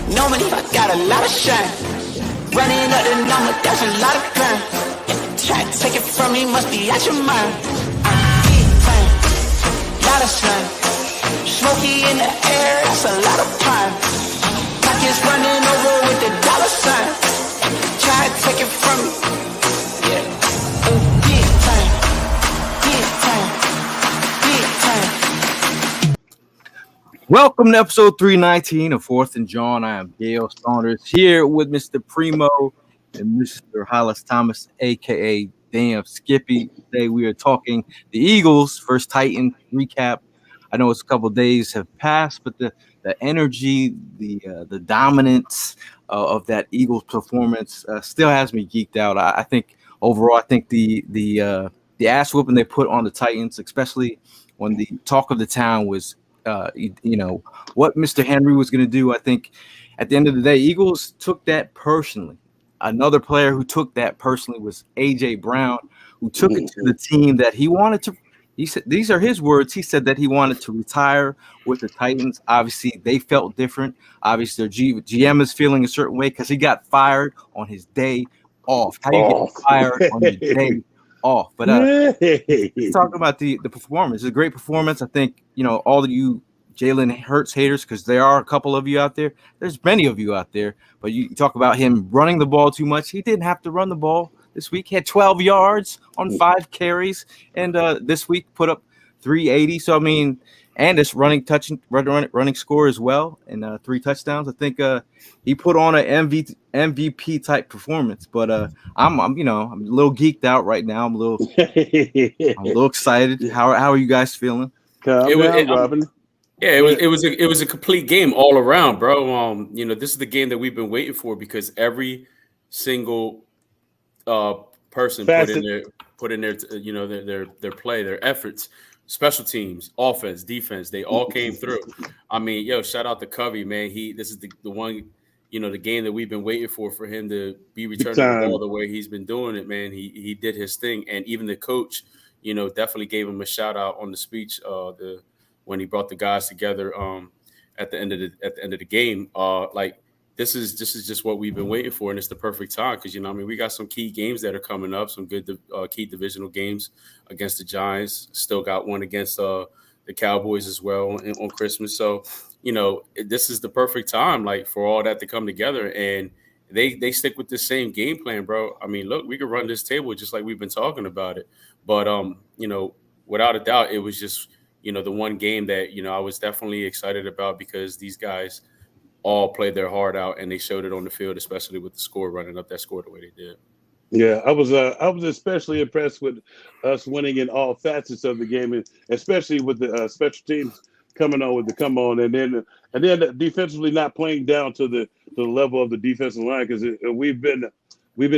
Normally I got a lot of shine. Running up the number, that's a lot of crime. Try to take it from me, must be out your mind. I'm big time, lot of slime. Smoky in the air, that's a lot of pine. Pockets running over with the dollar sign. Try to take it from me, yeah. Big time, big time, big time. Welcome to episode 319 of Fourth and Jawn. I am Gail Saunders here with Mr. Primo and Mr. Hollis Thomas, aka Damn Skippy. Today we are talking the Eagles versus Titans recap. I know it's a couple days have passed, but the energy, the dominance of that Eagles performance still has me geeked out. I think overall, I think the ass whooping they put on the Titans, especially when the talk of the town was what Mr. Henry was going to do. I think at the end of the day, Eagles took that personally. Another player who took that personally was A.J. Brown, who took it to the team that he wanted to. He said, these are his words. He said that he wanted to retire with the Titans. Obviously, they felt different. Obviously, their GM is feeling a certain way because he got fired on his day off. How you get fired on your day off? But talking about the performance, it's a great performance. I think all of you Jalen Hurts haters, because there are a couple of you out there. There's many of you out there, but you talk about him running the ball too much. He didn't have to run the ball this week. He had 12 yards on 5 carries, and this week put up 380. So I mean, and it's running score as well, and 3 touchdowns. I think he put on an MVP type performance. But I'm a little geeked out right now. I'm a little excited. How are you guys feeling? Robin. It was a complete game all around, bro. This is the game that we've been waiting for because every single person put in their play, their efforts, special teams, offense, defense, they all came through. I mean, shout out to Covey, man. This is the one, the game that we've been waiting for him to be returning the ball the way he's been doing it, man. He did his thing, and even the coach, definitely gave him a shout out on the speech, when he brought the guys together at the end of the game. This is just what we've been waiting for, and it's the perfect time because we got some key games that are coming up, some good key divisional games against the Giants. Still got one against the Cowboys as well on Christmas. So this is the perfect time for all that to come together, and they stick with the same game plan, bro. I mean, look, we could run this table just like we've been talking about it, but without a doubt, it was just the one game that I was definitely excited about because these guys all played their heart out and they showed it on the field, especially with the score running up that score the way they did. Yeah, I was especially impressed with us winning in all facets of the game, and especially with the special teams coming on with the come on, and then defensively not playing down to the level of the defensive line because we've been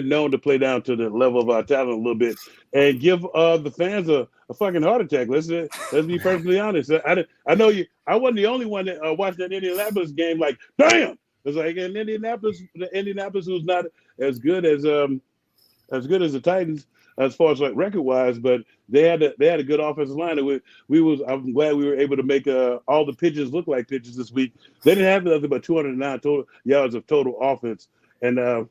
known to play down to the level of our talent a little bit and give the fans a fucking heart attack. Let's be perfectly honest. I know you. I wasn't the only one that watched that Indianapolis game. Like, damn, it's like in Indianapolis, who's not as good as the Titans as far as record wise, but they had a good offensive line. I'm glad we were able to make all the pitches look like pitches this week. They didn't have nothing but 209 total yards of total offense. And I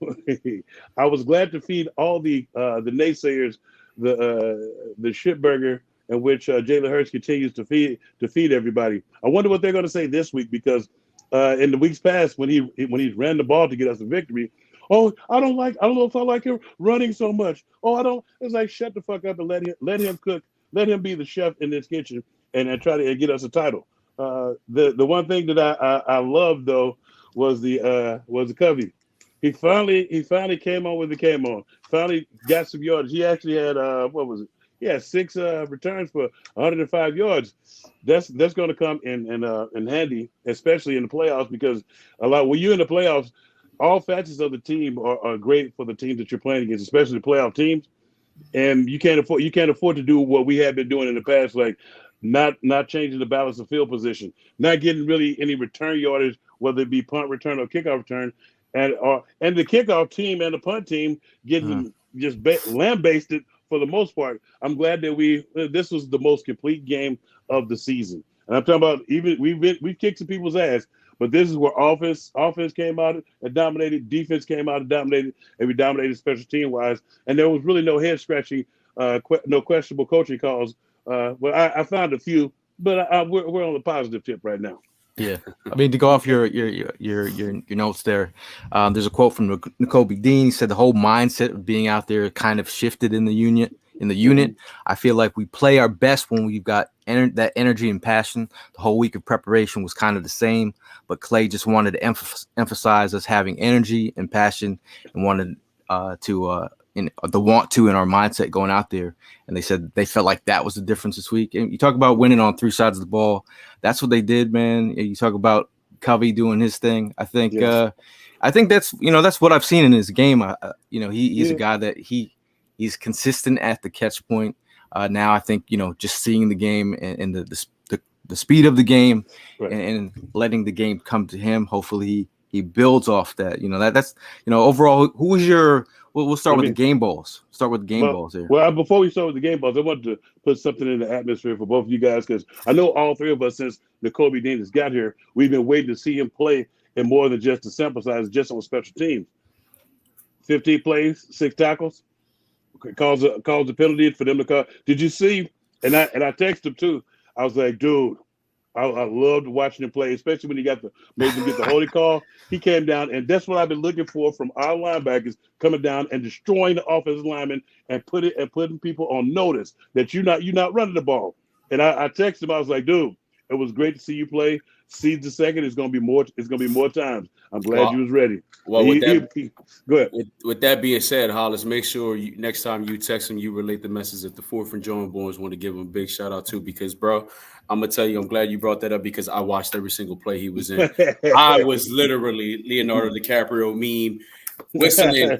was glad to feed all the naysayers the shitburger in which Jalen Hurts continues to feed everybody. I wonder what they're going to say this week because in the weeks past when he ran the ball to get us a victory, I don't know if I like him running so much. I don't. It's like shut the fuck up and let him cook. Let him be the chef in this kitchen and try to get us a title. The one thing that I loved though was the Covey. He finally came on with the came on. Finally got some yards. He actually had what was it? He had 6 returns for 105 yards. That's going to come in handy, especially in the playoffs, because when you're in the playoffs, all facets of the team are great for the teams that you're playing against, especially the playoff teams. And you can't afford to do what we have been doing in the past, like not changing the balance of field position, not getting really any return yardage, whether it be punt return or kickoff return. And the kickoff team and the punt team getting just lambasted for the most part. I'm glad that this was the most complete game of the season. And I'm talking about even we've kicked some people's ass, But this is where offense came out and dominated, defense came out and dominated, and we dominated special team wise. And there was really no head scratching, no questionable coaching calls. Well, I found a few, but we're on the positive tip right now. Yeah, I mean, to go off your notes there, there's a quote from Nakobe Dean. He said the whole mindset of being out there kind of shifted in the unit. I feel like we play our best when we've got that energy and passion. The whole week of preparation was kind of the same, but Clay just wanted to emphasize us having energy and passion, and wanted the want to in our mindset going out there. And they said they felt like that was the difference this week. And you talk about winning on three sides of the ball. That's what they did, man. You talk about Covey doing his thing. I think that's what I've seen in his game. He's a guy that he's consistent at the catch point. Now I think, just seeing the game and the speed of the game, right, and letting the game come to him. Hopefully he builds off that. That's overall. Who was your? We'll start with the game balls. Start with the game balls here. Well, before we start with the game balls, I wanted to put something in the atmosphere for both of you guys, because I know all three of us, since Nakobe Dean has got here, we've been waiting to see him play in more than just the sample size, just on special teams. 15 plays, 6 tackles, calls a penalty for them to call. Did you see? And I texted him too. I was like, dude, I loved watching him play, especially when he made him get the holding call. He came down, and that's what I've been looking for from our linebackers, coming down and destroying the offensive linemen and putting people on notice that you're not running the ball. And I texted him. I was like, dude, it was great to see you play. Seeds the second. It's gonna be more times. I'm glad you was ready. Well, go ahead. With that being said, Hollis, make sure next time you text him, you relate the message that the 4th and Jawn boys want to give him a big shout out to, because, bro, I'm gonna tell you, I'm glad you brought that up, because I watched every single play he was in. I was literally Leonardo DiCaprio meme, whistling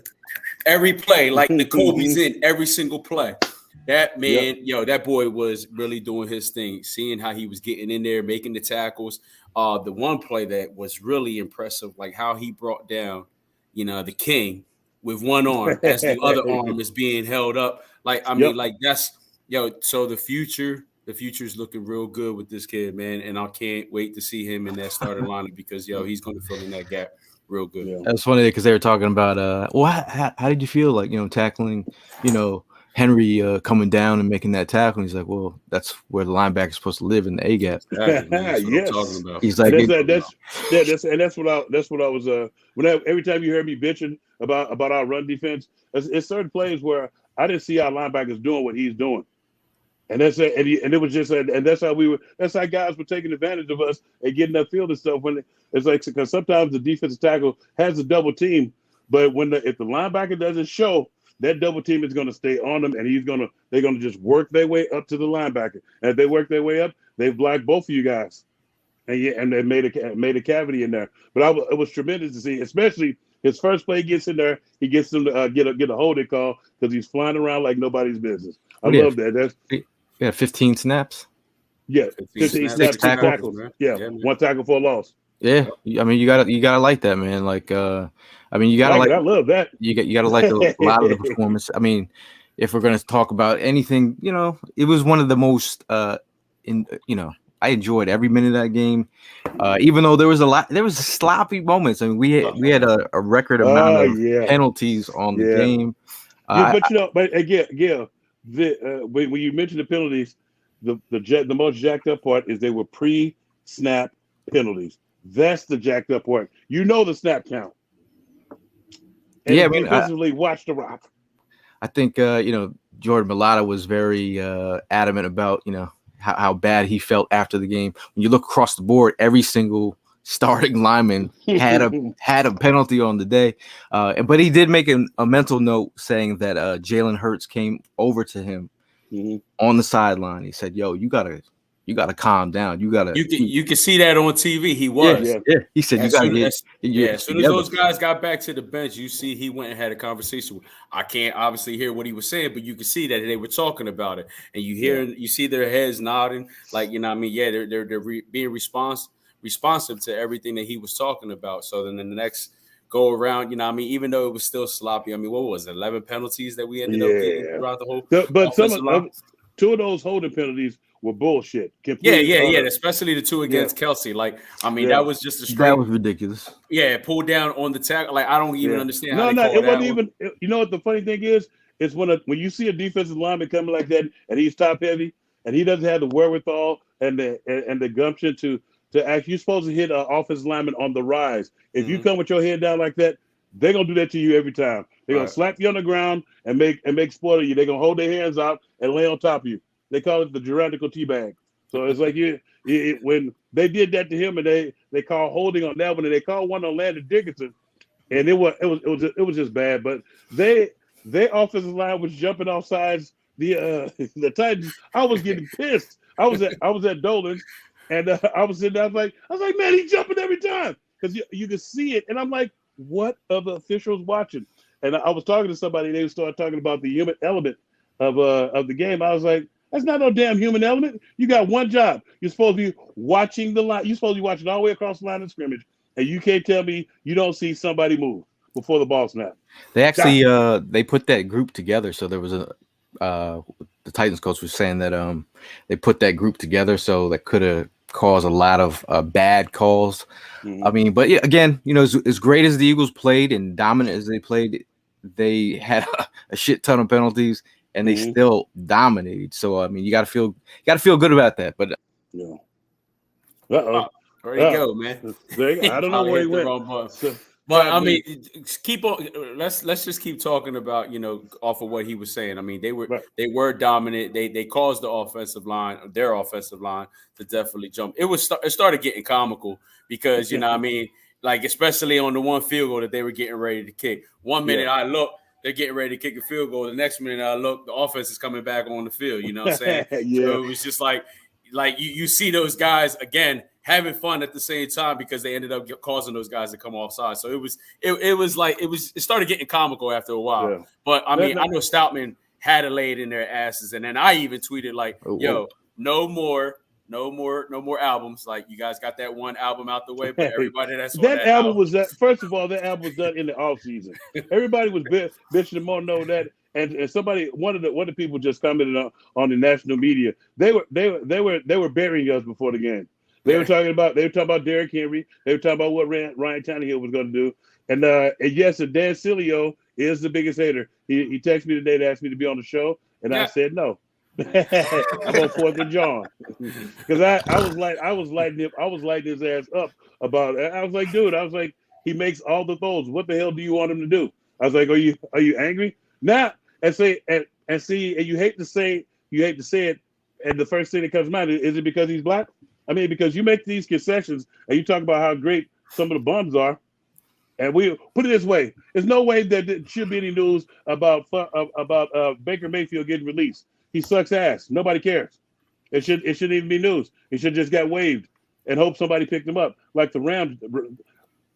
every play like Nakobe's in every single play. That man, that boy was really doing his thing, seeing how he was getting in there, making the tackles. The one play that was really impressive, like how he brought down, the king with one arm as the other arm is being held up. Like, I mean, like that's, so the future is looking real good with this kid, man. And I can't wait to see him in that starting lineup, because, he's going to fill in that gap real good. Yeah. That's funny, because they were talking about, how did you feel like, tackling, Henry coming down and making that tackle? And he's like, well, that's where the linebacker is supposed to live, in the A gap. Yes. He's like, that's what I was. Every time you heard me bitching about our run defense, it's certain plays where I didn't see our linebackers doing what he's doing, and that's it. And it was just, and that's how guys were taking advantage of us and getting that field and stuff. When it's like, because sometimes the defensive tackle has a double team, but if the linebacker doesn't show, that double team is going to stay on them, and they're going to just work their way up to the linebacker. And if they work their way up, they've blocked both of you guys, and they made a cavity in there. But it was tremendous to see, especially his first play. He gets in there, he gets them to get a holding call, because he's flying around like nobody's business. I love that. That's 15 snaps. Yeah, 15 snaps, 6 tackles. Yeah, 1 tackle for a loss. Yeah, I mean, you gotta like that, man. Like, I mean, you gotta I love that. You gotta like a lot of the performance. I mean, if we're gonna talk about anything, it was one of the most. I enjoyed every minute of that game, even though there was sloppy moments. I mean, we had a record amount of penalties on the game. But again, when you mentioned the penalties, the most jacked up part is they were pre-snap penalties. That's the jacked up part. The snap count. And I mean, defensively watch the rock. I think Jordan Mailata was very adamant about how bad he felt after the game. When you look across the board, every single starting lineman had a penalty on the day, but he did make a mental note saying that Jalen Hurts came over to him on the sideline. He said, "Yo, you gotta calm down. You can see that on TV. He was. Yeah. He said, as soon as those guys got back to the bench, you see he went and had a conversation. I can't obviously hear what he was saying, but you can see that they were talking about it, and you see their heads nodding, like, what I mean? Yeah, they're being responsive to everything that he was talking about. So then in the next go around, what I mean, even though it was still sloppy. I mean, what was it, 11 penalties that we ended up getting throughout the whole? But 2 of those holding penalties were bullshit. Yeah. Especially the two against Kelsey. Like, I mean, that was just a straight. That was ridiculous. Yeah, pulled down on the tackle. Like, I don't even understand. No, how they it wasn't even. You know what the funny thing is? It's when you see a defensive lineman coming like that, and he's top heavy, and he doesn't have the wherewithal and the gumption to act. You're supposed to hit an offensive lineman on the rise. If you come with your head down like that, they're gonna do that to you every time. They're gonna slap you on the ground and make sport of you. They're gonna hold their hands out and lay on top of you. They call it the Gerontical teabag. So it's like when they did that to him, and they call holding on that one, and they called one on Landon Dickinson, and it was just bad. But their offensive line was jumping off sides. The Titans. I was getting pissed. I was at Dolan, and I was sitting there. I was like, man, he's jumping every time because you can see it, and I'm like, what are the officials watching? And I was talking to somebody, and they started talking about the human element of the game. I was like, that's not no damn human element. You got one job. You're supposed to be watching the line. You're supposed to be watching all the way across the line of scrimmage, and you can't tell me you don't see somebody move before the ball snaps. They actually they put that group together. So there was the Titans coach was saying that they put that group together so that could have caused a lot of bad calls. Mm-hmm. I mean, but yeah, again, as great as the Eagles played and dominant as they played, they had a shit ton of penalties and they still dominated. So I mean, you got to feel good about that. But yeah, there you go, man. I don't know where he went. But I mean, keep on. Let's just keep talking about off of what he was saying. I mean, they were dominant. They caused their offensive line to definitely jump. It started getting comical because what I mean, like especially on the one field goal that they were getting ready to kick. 1 minute I look, they're getting ready to kick a field goal. The next minute I look, the offense is coming back on the field. You know what I'm saying? So it was just like you see those guys again having fun at the same time because they ended up causing those guys to come offside. So it started getting comical after a while. Yeah. But I mean, I know Stoutman had it laid in their asses, and then I even tweeted like, "Yo, no more albums. Like you guys got that one album out the way, but everybody that album was that. First of all, that album was done in the off season. Everybody was bitching more know that." And somebody, one of the people just commented on the national media. They were burying us before the game. They were talking about Derrick Henry. They were talking about what Ryan Tannehill was going to do. And yes, Dan Sileo is the biggest hater. He texted me today to ask me to be on the show, and I said no. I'm on 4th and Jawn because I was lighting his ass up about it. I was like, dude, he makes all the throws. What the hell do you want him to do? I was like, are you angry? Now and you hate to say it, and the first thing that comes to mind is it because he's black? I mean, because you make these concessions and you talk about how great some of the bums are, and we put it this way: there's no way that there should be any news about Baker Mayfield getting released. He sucks ass. Nobody cares. It shouldn't even be news. He should just got waived and hope somebody picked him up. Like the Rams,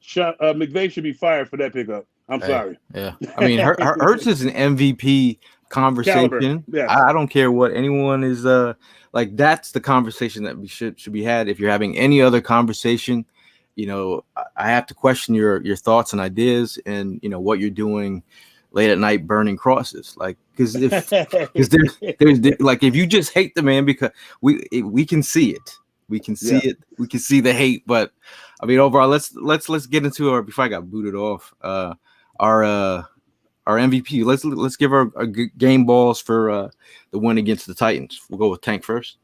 McVay should be fired for that pickup. I'm sorry. Yeah, I mean, Hurts is an MVP conversation. Yeah. I don't care what anyone is. Like that's the conversation that we should be had. If you're having any other conversation, I have to question your thoughts and ideas, and what you're doing late at night burning crosses. Like because there's like if you just hate the man because we can see it. We can see it. We can see the hate. But I mean, overall, let's get into before I got booted off. Our MVP. Let's give our game balls for the win against the Titans. We'll go with Tank first.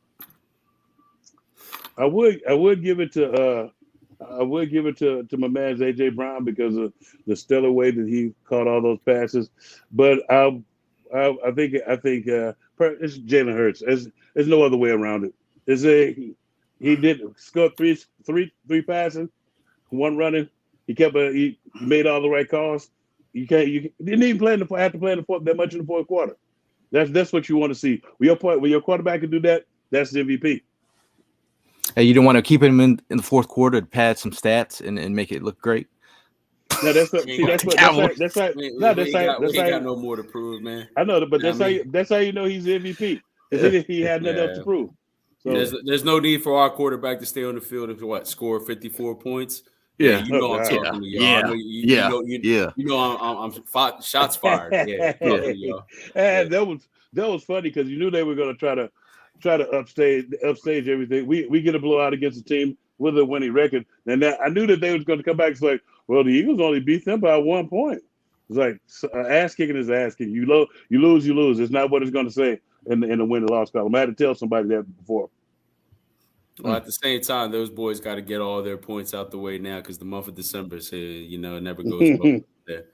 I would give it to my man AJ Brown because of the stellar way that he caught all those passes. But I think it's Jalen Hurts. There's no other way around it. He did score three passing, one running. He made all the right calls. You didn't even have to play that much in the fourth quarter. That's what you want to see. When your quarterback can do that, that's the MVP. Hey, you don't want to keep him in the fourth quarter to pad some stats and make it look great. No, that's how we got no more to prove, man. I know, but that's how you know he's the MVP. He had nothing else to prove. So there's no need for our quarterback to stay on the field and score 54 points. Yeah, I'm talking to y'all. I'm shots fired. Yeah, and that was funny because you knew they were going to try to upstage everything. We get a blowout against a team with a winning record, and I knew that they was going to come back. It's like, well, the Eagles only beat them by 1 point. It's like ass kicking is ass kicking. You lose, you lose. It's not what it's going to say in the win and loss column. I had to tell somebody that before. Well, at the same time, those boys got to get all their points out the way now because the month of December is here. You know, it never goes well there.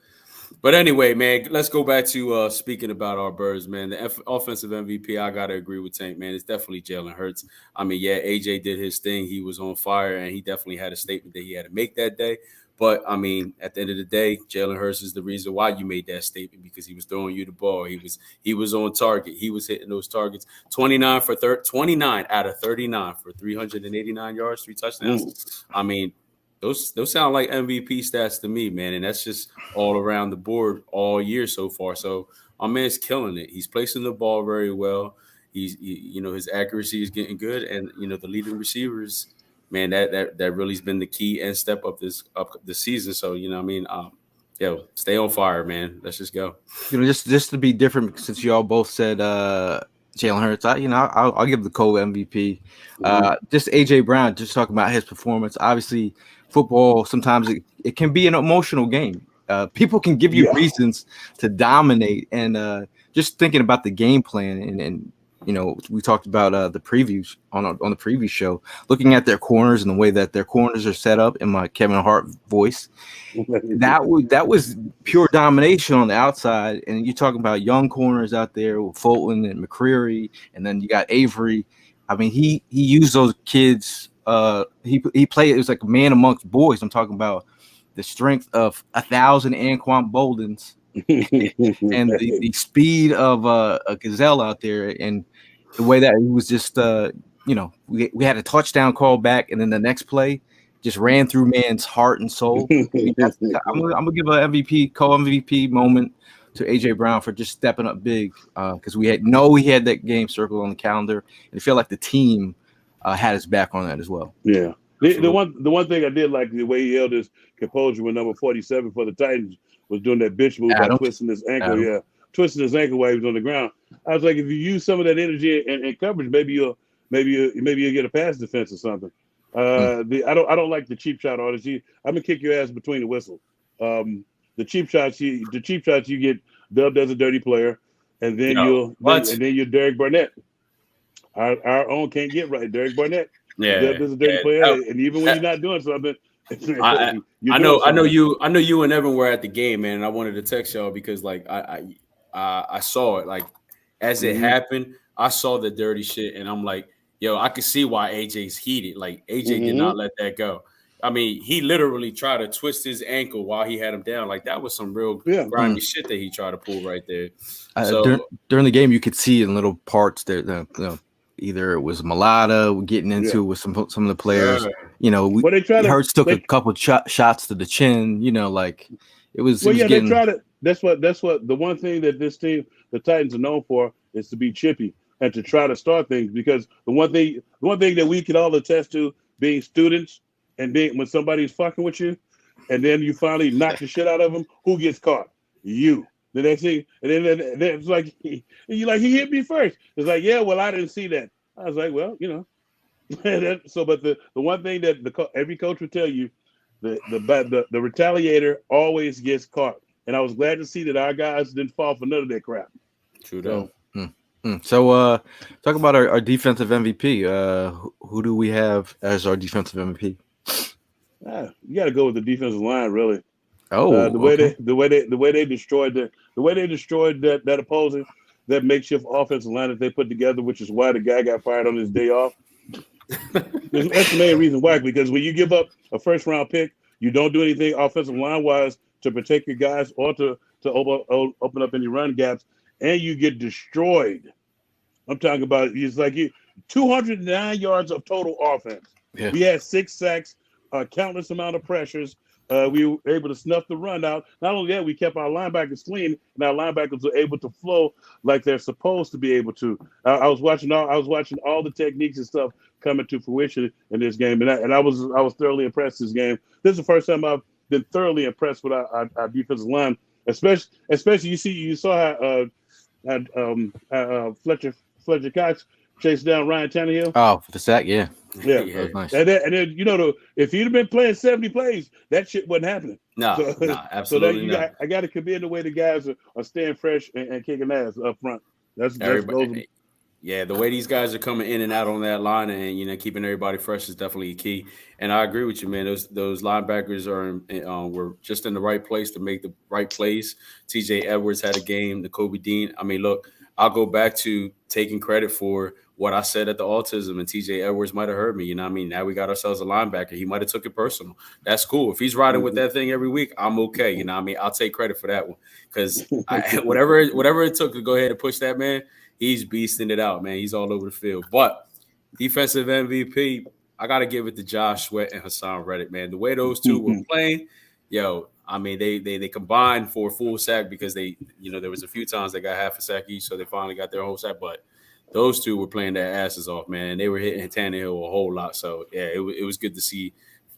But anyway, man, let's go back to speaking about our birds, man. The offensive MVP, I got to agree with Tank, man. It's definitely Jalen Hurts. I mean, yeah, AJ did his thing. He was on fire, and he definitely had a statement that he had to make that day. But, I mean, at the end of the day, Jalen Hurts is the reason why you made that statement because he was throwing you the ball. He was on target. He was hitting those targets. 29 out of 39 for 389 yards, 3 touchdowns. I mean, those sound like MVP stats to me, man. And that's just all around the board all year so far. So our man's killing it. He's placing the ball very well. His accuracy is getting good. And, the leading receivers, man, that really's been the key and step up this season. So, stay on fire, man. Let's just go. Just to be different, since you all both said Jalen Hurts, I'll give the co-MVP. Just AJ Brown, just talking about his performance. Obviously, football sometimes it can be an emotional game. People can give you reasons to dominate, and just thinking about the game plan and we talked about the previews on the previous show, looking at their corners and the way that their corners are set up in my Kevin Hart voice. That was pure domination on the outside. And you're talking about young corners out there with Fulton and McCreary, and then you got Avery. I mean, he used those kids. He played. It was like a man amongst boys. I'm talking about the strength of 1,000 Anquan Boldens. And the speed of a gazelle out there, and the way that he was just we had a touchdown call back, and then the next play just ran through man's heart and soul. I'm gonna give an MVP, co-MVP moment to AJ Brown for just stepping up big, because we had that game circled on the calendar, and I feel like the team had his back on that as well. Yeah. The one thing I did like the way he held his composure with number 47 for the Titans was doing that bitch move by twisting his ankle. Yeah, twisting his ankle while he was on the ground. I was like, if you use some of that energy and coverage, maybe you'll get a pass defense or something. I don't like the cheap shot artists. I'm gonna kick your ass between the whistle. The cheap shots you get dubbed as a dirty player, and then you're Derek Barnett. Our own can't get right, Derek Barnett. Yeah, dubbed as a dirty player, and even when you're not doing something. I know you and Evan were at the game, man. And I wanted to text y'all because I saw it like as it happened. I saw the dirty shit, and I'm like, yo, I could see why AJ's heated. Like AJ did not let that go. I mean, he literally tried to twist his ankle while he had him down. Like that was some real grimy shit that he tried to pull right there. During the game, you could see in little parts that either it was Mulata getting into it with some of the players. Hurts took a couple shots to the chin. It was. Well, they try to. That's what the one thing that this team, the Titans, are known for is to be chippy and to try to start things. Because the one thing that we can all attest to, being students, and being when somebody's fucking with you, and then you finally knock the shit out of them, who gets caught? You. The next thing, and then it's like he hit me first. It's like, yeah, well, I didn't see that. I was like, well, but the one thing that every coach would tell you, the retaliator always gets caught. And I was glad to see that our guys didn't fall for none of that crap. True though. So talk about our defensive MVP. Who do we have as our defensive MVP? You got to go with the defensive line, really. Oh, the way they destroyed that opposing, that makeshift offensive line that they put together, which is why the guy got fired on his day off. That's the main reason why. Because when you give up a first round pick, you don't do anything offensive line wise to protect your guys or to open up any run gaps, and you get destroyed. I'm talking about it's like 209 yards of total offense. Yeah. We had 6 sacks, countless amount of pressures. We were able to snuff the run out. Not only that, we kept our linebackers clean, and our linebackers were able to flow like they're supposed to be able to. I was watching all the techniques and stuff coming to fruition in this game, and I was thoroughly impressed this game. This is the first time I've been thoroughly impressed with our defensive line, especially you saw how Fletcher Cox chased down Ryan Tannehill. Oh, for the sack, yeah. Yeah, that was nice. And then if he'd have been playing 70 plays, that shit wasn't happening. No, absolutely not. I got to commend the way the guys are staying fresh and kicking ass up front. That's everybody. Yeah, the way these guys are coming in and out on that line and keeping everybody fresh is definitely key. And I agree with you, man. Those linebackers were just in the right place to make the right plays. T.J. Edwards had a game. Nakobe Dean. I mean, look, I'll go back to taking credit for what I said at the autism, and T.J. Edwards might have heard me. You know what I mean? Now we got ourselves a linebacker. He might have took it personal. That's cool. If he's riding with that thing every week, I'm okay. You know what I mean? I'll take credit for that one because whatever it took to go ahead and push that man, he's beasting it out, man. He's all over the field. But defensive MVP, I got to give it to Josh Sweat and Hassan Reddick, man. The way those two were playing, I mean, they combined for a full sack because there was a few times they got half a sack each, so they finally got their whole sack. But those two were playing their asses off, man. They were hitting Tannehill a whole lot. So, yeah, it was good to see,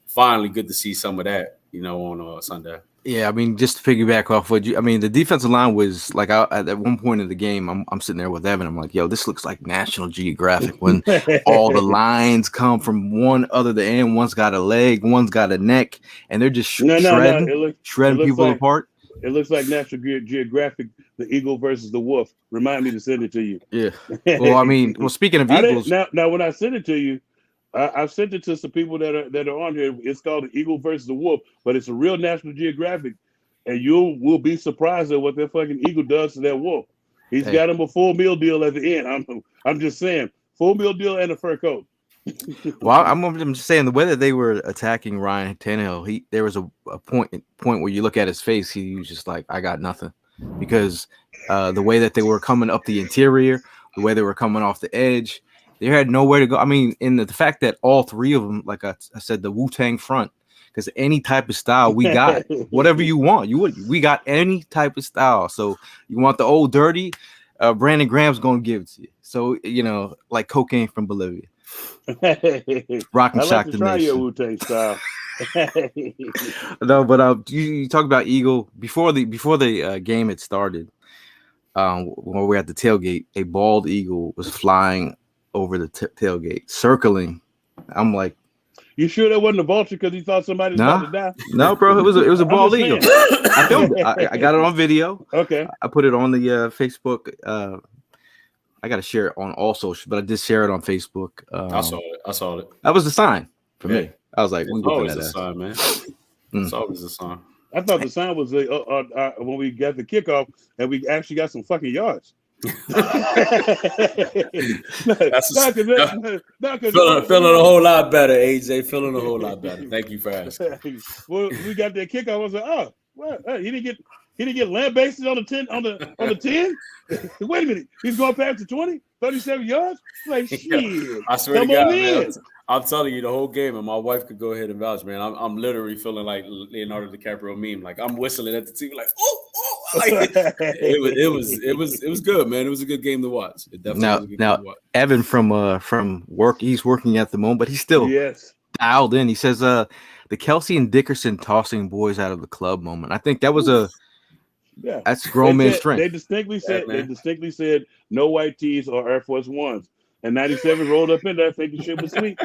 finally good to see some of that, on Sunday. Yeah, I mean, just to piggyback off what the defensive line was like at one point in the game, I'm sitting there with Evan. I'm like, yo, this looks like National Geographic when all the lines come from one other the end. One's got a leg, one's got a neck, and they're just shredding people apart. It looks like National Geographic, the eagle versus the wolf. Remind me to send it to you. Yeah. Well, speaking of eagles. Now, when I send it to you, I've sent it to some people that are on here. It's called the Eagle versus the Wolf, but it's a real National Geographic, and you will be surprised at what that fucking eagle does to that wolf. He's got him a full meal deal at the end. I'm just saying, full meal deal and a fur coat. Well, I'm just saying the way that they were attacking Ryan Tannehill, there was a point where you look at his face, he was just like, I got nothing, because the way that they were coming up the interior, the way they were coming off the edge. They had nowhere to go. I mean, in the fact that all three of them, like I said, the Wu-Tang front, because any type of style we got, whatever you want, we got any type of style. So you want the old dirty, Brandon Graham's gonna give it to you. So like cocaine from Bolivia, rock and shock the nation. Your Wu-Tang style. No, but you talk about eagle before the game had started. When we were at the tailgate, a bald eagle was flying over the tailgate, circling. I'm like, you sure that wasn't a vulture because he thought somebody was about to die? No, bro, it was a bald eagle. I filmed it. I got it on video. Okay. I put it on the Facebook. I got to share it on all social, but I did share it on Facebook. I saw it. That was the sign for me. I was like, it's always a sign, man. It's always a sign. I thought the sign was when we got the kickoff and we actually got some fucking yards. Feeling a whole lot better, AJ. Feeling a whole lot better. Thank you for asking. Well, we got that kickoff. I was like, oh, what? He didn't get lambasted on the 10 on the 10. Wait a minute, he's going past the 20, 37 yards. Like shit. I swear to God, man. I'm telling you, the whole game, and my wife could go ahead and vouch, man. I'm literally feeling like Leonardo DiCaprio meme. Like I'm whistling at the TV, like like it was good, man. It was a good game to watch. It definitely was a good game to watch. Evan from work, he's working at the moment, but he's still dialed in. He says the Kelsey and Dickerson tossing boys out of the club moment. I think that was that's grown man's strength. They distinctly said no white tees or Air Force Ones. And 97 rolled up in there thinking shit was sweet.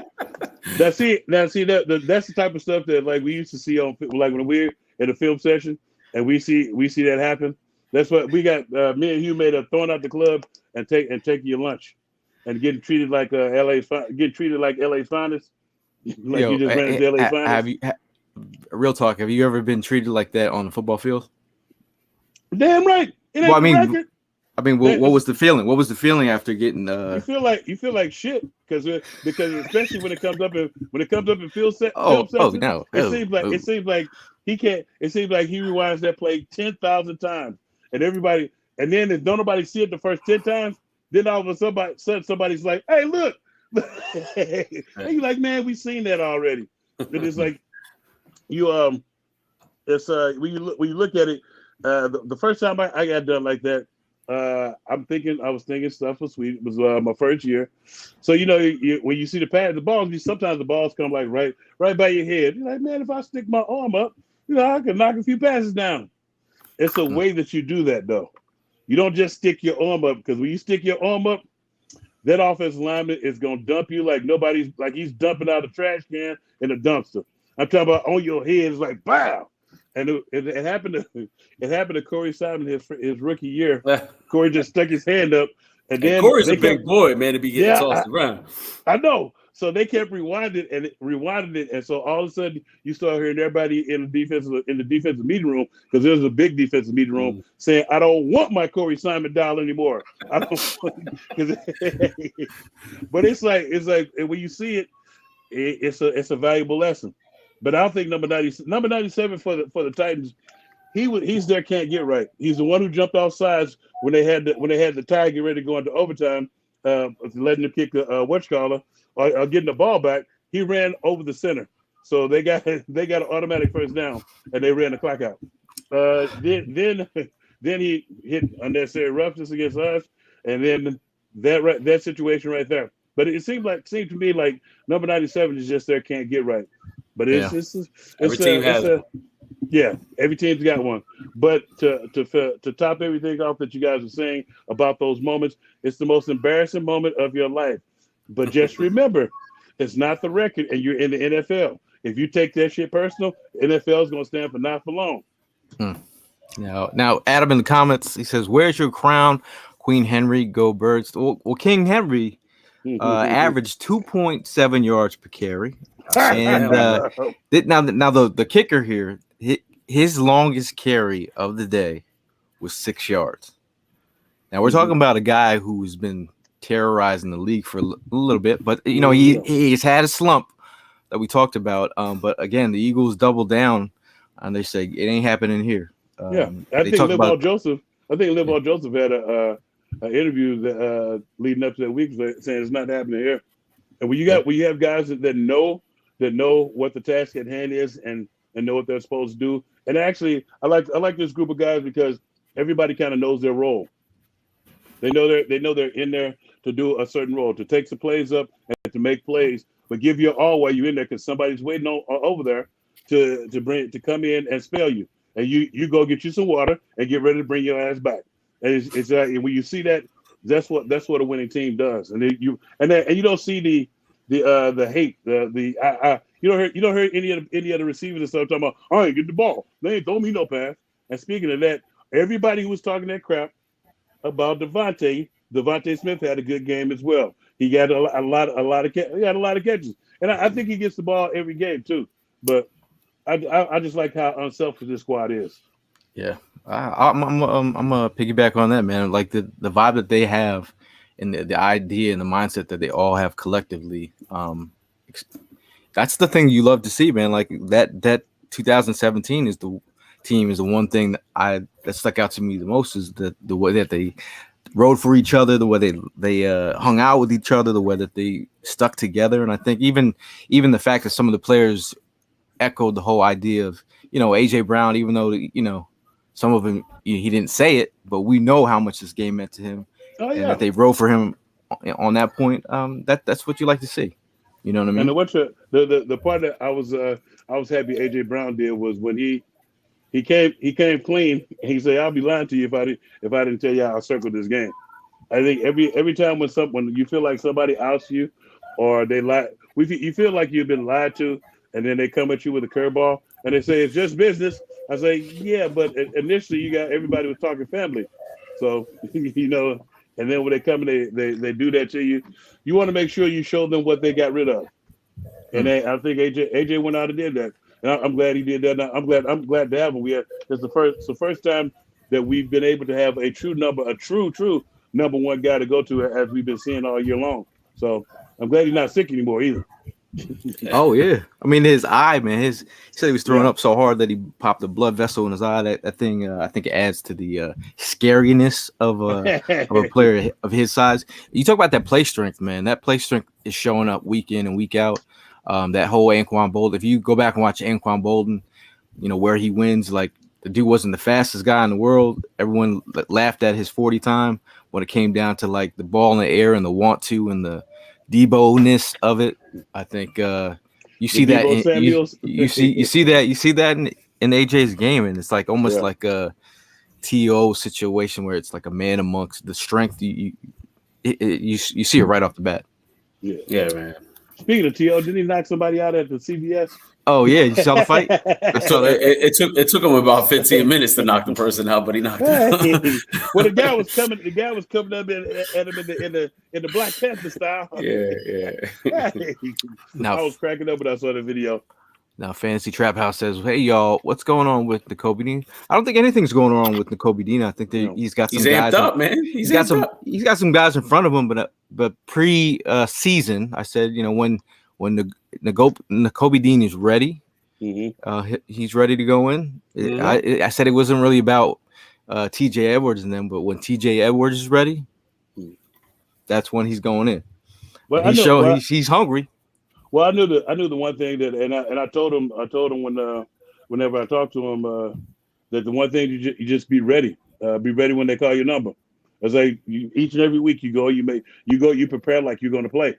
That's it. Now, see that's the type of stuff that like we used to see on like when we're in a film session and we see that happen. That's what we got. Me and Hugh made up throwing out the club and taking your lunch and getting treated like LA's finest. Like you just ran into LA's finest. Real talk? Have you ever been treated like that on the football field? Damn right. What was the feeling? What was the feeling after getting? You feel like shit because especially when it comes up in film session. No. It seems like he can't. It seems like he rewinds that play 10,000 times, and then if don't nobody see it the first 10 times, then all of a sudden somebody's like, "Hey, look!" And you're like, "Man, we've seen that already." And it's like when you look at it, the first time I got done like that. I was thinking stuff was sweet. It was my first year. So, when you see the balls, sometimes the balls come like right by your head. You're like, man, if I stick my arm up, I can knock a few passes down. It's a way that you do that, though. You don't just stick your arm up because when you stick your arm up, that offensive lineman is gonna dump you like he's dumping out a trash can in a dumpster. I'm talking about on your head. It's like bow, and it happened to Corey Simon his rookie year. Corey just stuck his hand up, and then Corey's a big boy, man, to be getting tossed around. I know. So they kept rewinding it, and so all of a sudden you start hearing everybody in the defensive meeting room, because there's a big defensive meeting room, saying, "I don't want my Corey Simon doll anymore." I don't. But it's like when you see it, it's a valuable lesson. But I don't think number 97 for the Titans, he's their can't get right. He's the one who jumped off sides when they had the tie get ready to go into overtime, letting them kick the or getting the ball back. He ran over the center, so they got an automatic first down, and they ran the clock out. Then he hit unnecessary roughness against us, and then that situation right there. But it seemed to me like number 97 is just their can't get right. But every team has it. Yeah, every team's got one. But to top everything off that you guys are saying about those moments, it's the most embarrassing moment of your life. But just remember, it's not the record, and you're in the NFL. If you take that shit personal, NFL is going to stand for not for long. Now, Adam in the comments, he says, "Where's your crown, Queen Henry? Go Birds." Well, King Henry averaged 2.7 yards per carry. And now the kicker here, his longest carry of the day was 6 yards. Now we're talking about a guy who's been terrorizing the league for a little bit, but he's had a slump that we talked about. But again, the Eagles double down and they say it ain't happening here. I think Liv Joseph had an interview leading up to that week saying it's not happening here. And when you have guys that know what the task at hand is and know what they're supposed to do. And actually, I like this group of guys because everybody kind of knows their role. They know they're in there to do a certain role, to take some plays up and to make plays, but give your all while you're in there because somebody's waiting over there to come in and spell you. And you go get you some water and get ready to bring your ass back. And it's when you see that, that's what a winning team does. And you don't see the hate, you don't hear any of the receivers and stuff talking about, I ain't get the ball. They ain't throw me no pass. And speaking of that, everybody who was talking that crap about Devontae Smith had a good game as well. He got a lot of catches, and I think he gets the ball every game too. But I just like how unselfish this squad is. Yeah, I'm gonna piggyback on that, man. Like the vibe that they have, and the idea and the mindset that they all have collectively. That's the thing you love to see, man. Like that 2017 is the one thing that stuck out to me the most is the way that they rode for each other, the way they hung out with each other, the way that they stuck together. And I think even the fact that some of the players echoed the whole idea of, AJ Brown, even though, some of him, he didn't say it, but we know how much this game meant to him. And that they rode for him on that point. That's what you like to see. You know what I mean? And the part that I was happy AJ Brown did was when he came clean. And he said, "I'll be lying to you if I didn't tell you how I circled this game." I think every time when you feel like somebody outs you, or they lie, you feel like you've been lied to, and then they come at you with a curveball and they say it's just business. I say, yeah, but initially you got everybody was talking family, so And then when they come and they do that to you, you want to make sure you show them what they got rid of. And I think AJ went out and did that. And I'm glad he did that. Now, I'm glad to have him. It's the first time that we've been able to have a true number one guy to go to, as we've been seeing all year long. So I'm glad he's not sick anymore either. Oh yeah, I mean his eye, man. He said he was throwing up so hard that he popped a blood vessel in his eye. That thing, I think, it adds to the scariness of a player of his size. You talk about that play strength, man. That play strength is showing up week in and week out. That whole Anquan Bolden. If you go back and watch Anquan Bolden, where he wins, like the dude wasn't the fastest guy in the world. Everyone laughed at his 40 time when it came down to like the ball in the air and the want to and the Debo-ness of it. I think you see that you see that in AJ's game, and it's like almost like a TO situation where it's like a man amongst the strength. you see it right off the bat. Yeah, man. Speaking of T.O., didn't he knock somebody out at the CBS? Oh yeah, you saw the fight? I saw that. It took him about 15 minutes to knock the person out, but he knocked him out. Well, the guy was coming up at him in the Black Panther style. Yeah. Now, I was cracking up when I saw the video. Now, Fantasy Trap House says, "Hey y'all, what's going on with Nakobe Dean? I don't think anything's going on with Nakobe Dean. I think he's got some guys amped up, man. He's got some guys in front of him, but pre-season, I said, when the Nakobe Dean is ready, he's ready to go in. I said it wasn't really about TJ Edwards and them, but when TJ Edwards is ready, that's when he's going in. Well, he's hungry. Well, I knew the one thing that, and I told him whenever I talked to him that the one thing you just be ready when they call your number. It's like each and every week you prepare like you're going to play,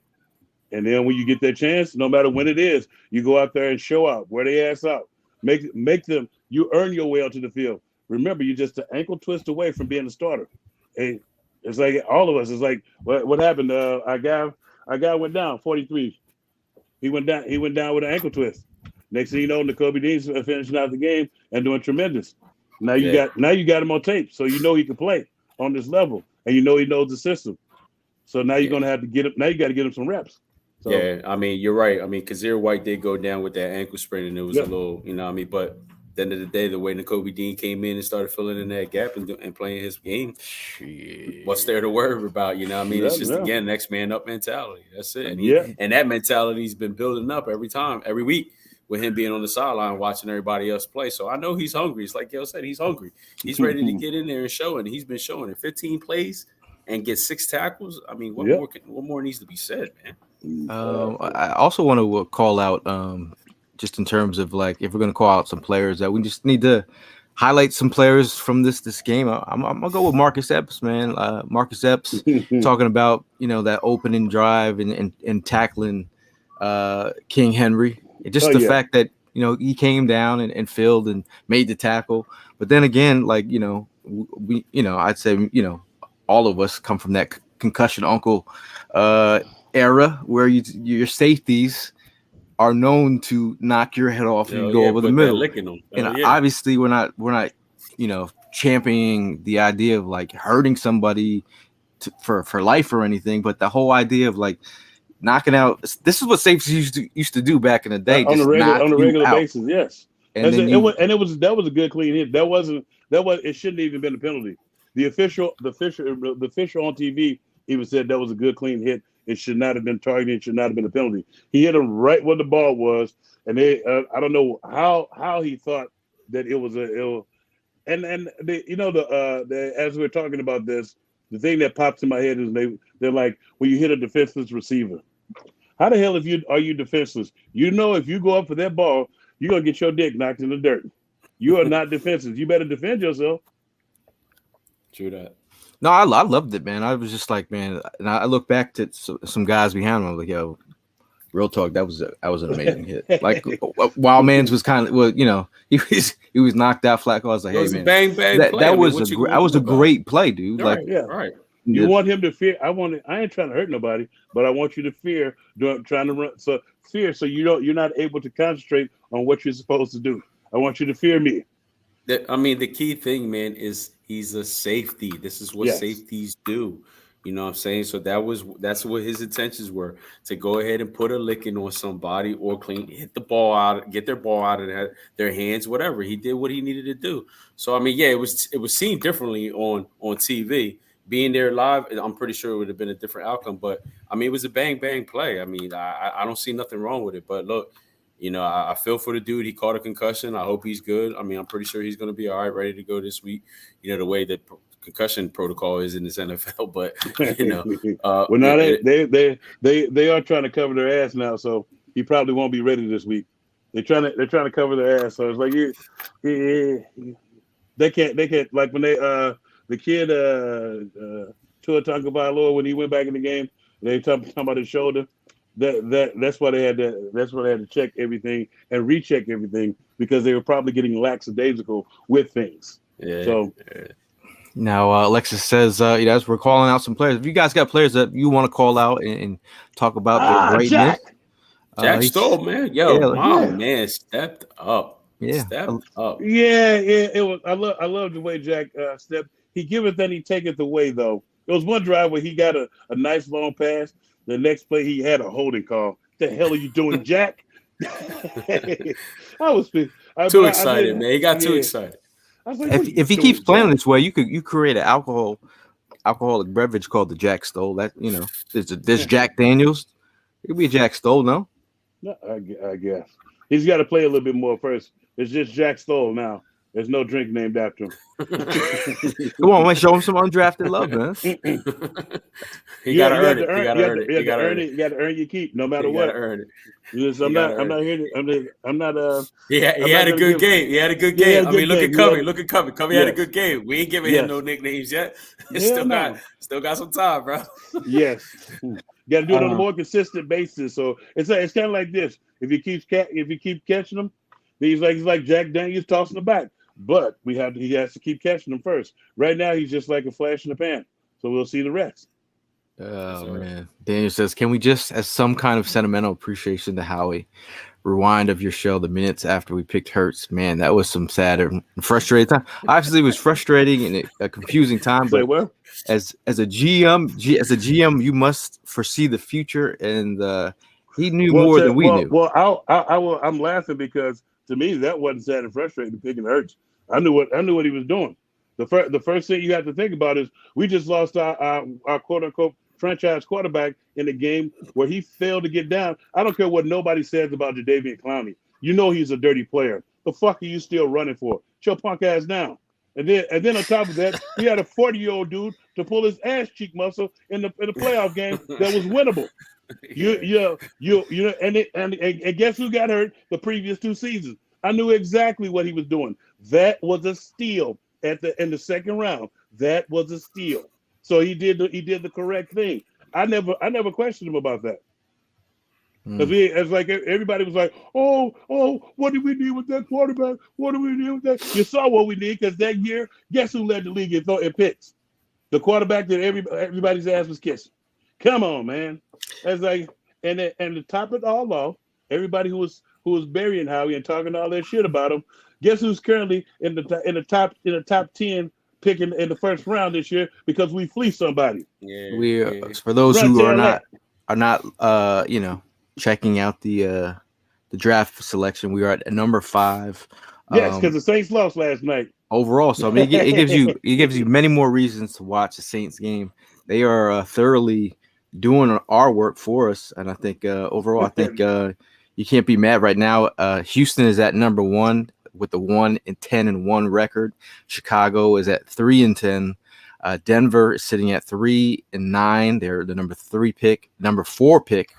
and then when you get that chance, no matter when it is, you go out there and show out, wear their ass out, make them. You earn your way out to the field. Remember, you're just an ankle twist away from being a starter. Hey, it's like all of us. It's like what happened. Our guy went down 43. He went down with an ankle twist. Next thing you know, Nakobe Dean's finishing out the game and doing tremendous. Now you got him on tape, so you know he can play on this level, and you know he knows the system. So now you're gonna have to get him. Now you got to get him some reps. So, yeah, I mean, you're right. I mean, Kazir White did go down with that ankle sprain, and it was a little, but at the end of the day, the way Nakobe Dean came in and started filling in that gap and playing his game, what's there to worry about? It's just again next man up mentality. That's it. And that mentality's been building up every week with him being on the sideline watching everybody else play. So I know he's hungry. It's like Gail said, he's hungry. He's ready to get in there and show, and he's been showing it. 15 plays and get 6 tackles. I mean, what more needs to be said, man? I also want to call out. Just in terms of like, if we're going to call out some players, that we just need to highlight some players from this game. I'm gonna go with Marcus Epps, man. Marcus Epps talking about that opening drive and tackling King Henry. Just the fact that he came down and filled and made the tackle. But then again, like we I'd say all of us come from that concussion uncle era where your safeties are known to knock your head off and go over the middle. Obviously we're not championing the idea of like hurting somebody for life or anything, but the whole idea of like knocking out. This is what safeties used to do back in the day, on a regular basis. Yes, and that was a good clean hit. It shouldn't have even been a penalty. The official on TV even said that was a good clean hit. It should not have been targeted. It should not have been a penalty. He hit him right where the ball was, and I don't know how he thought that it was as we're talking about this, the thing that pops in my head is they're like, when you hit a defenseless receiver, how the hell are you defenseless? If you go up for that ball, you're gonna get your dick knocked in the dirt. You are not defenseless. You better defend yourself. True that. No, I loved it, man. I was just like, man, and I look back to some guys behind him. I was like, yo, real talk, that was an amazing hit. Like Wild Man's was kind of he was knocked out flat. I was like, hey man, bang bang. That was a great play, dude. Right, right. You want him to fear. I ain't trying to hurt nobody, but I want you to fear trying to run. So fear, so you're not able to concentrate on what you're supposed to do. I want you to fear me. The key thing, man, is he's a safety. This is what safeties do. You know what I'm saying? So that's what his intentions were, to go ahead and put a licking on somebody or hit the ball out, get their ball out of their hands, whatever. He did what he needed to do. So it was seen differently on TV. Being there live, I'm pretty sure it would have been a different outcome. But it was a bang bang play. I don't see nothing wrong with it. But look, I feel for the dude. He caught a concussion. I hope he's good. I'm pretty sure he's going to be all right, ready to go this week. The way that concussion protocol is in this NFL, but well, now they are trying to cover their ass now, so he probably won't be ready this week. They're trying to cover their ass, so it's like they can't like when the kid Tua Tagovailoa, when he went back in the game, they talking about his shoulder. That's why they had to check everything and recheck everything, because they were probably getting lackadaisical with things. Yeah. Now, Alexis says, as we're calling out some players, if you guys got players that you want to call out and talk about their greatness, Jack Stoll, man, my man stepped up. Yeah, stepped up. Yeah, it was. I love the way Jack stepped. He giveth and he taketh away. Though there was one drive where he got a nice long pass. The next play he had a holding call. The hell are you doing, Jack? I was too excited, man. He got too excited. Like, if he keeps playing this way, you create an alcoholic beverage called the Jack Stoll. That there's Jack Daniels. It could be a Jack Stoll, no? No, I guess he's got to play a little bit more first. It's just Jack Stoll now. There's no drink named after him. Come on, man, show him some undrafted love, man. You gotta earn it. You gotta earn your keep, no matter what. Earn it. Yes, I'm not here. I'm not. He had a good game. He had a good game. I mean, look at Covey. Look at Covey. Covey had a good game. We ain't giving him no nicknames yet. Still got some time, bro. Yes. Got to do it on a more consistent basis. So it's kind of like this. If you keep catching them, he's like Jack Daniels tossing the back. But he has to keep catching them first. Right now, he's just like a flash in the pan. So we'll see the rest. Oh man, Daniel says, "Can we just, as some kind of sentimental appreciation to Howie, rewind of your show the minutes after we picked Hurts? Man, that was some sad and frustrating time. Obviously, it was frustrating and a confusing time. But as a GM, you must foresee the future, and he knew more than we knew. Well, I'm laughing because to me that wasn't sad and frustrating picking Hurts. I knew what he was doing. The first thing you have to think about is we just lost our quote unquote franchise quarterback in a game where he failed to get down. I don't care what nobody says about Jadeveon Clowney. You know he's a dirty player. The fuck are you still running for? Shut your punk ass down. And then on top of that, he had a 40-year-old dude to pull his ass cheek muscle in the playoff game that was winnable. And guess who got hurt the previous 2 seasons? I knew exactly what he was doing. That was a steal in the second round. That was a steal. So he did the correct thing. I never questioned him about that. Because it's like everybody was like, oh, what do we need with that quarterback? What do we need with that? You saw what we need because that year, guess who led the league in picks? The quarterback that everybody's ass was kissing. Come on, man. That's like, and to top it all off, everybody who was burying Howie and talking all that shit about him. Guess who's currently in the top 10 picking in the first round this year because we fleeced somebody. Yeah. For those who are not checking out the draft selection, we are at number 5. Yes, because the Saints lost last night. Overall, so I mean, it gives you many more reasons to watch the Saints game. They are thoroughly doing our work for us, and I think overall, you can't be mad right now. Houston is at number 1 with the 1-10-1 record. Chicago is at 3-10. Denver is sitting at 3-9. They're the number 3 pick. Number 4 pick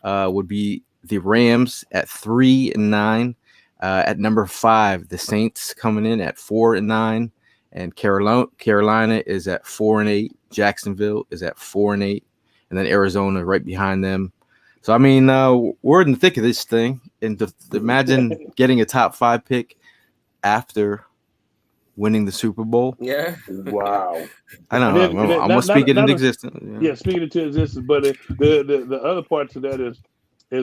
would be the Rams at 3-9. At number 5, the Saints coming in at 4-9, and Carolina is at 4-8. Jacksonville is at 4-8, and then Arizona right behind them. So I mean, we're in the thick of this thing, and to imagine getting a top 5 pick after winning the Super Bowl. Yeah, wow. I know. I'm gonna speak it into existence. Yeah, speaking it into existence. But the other part to that is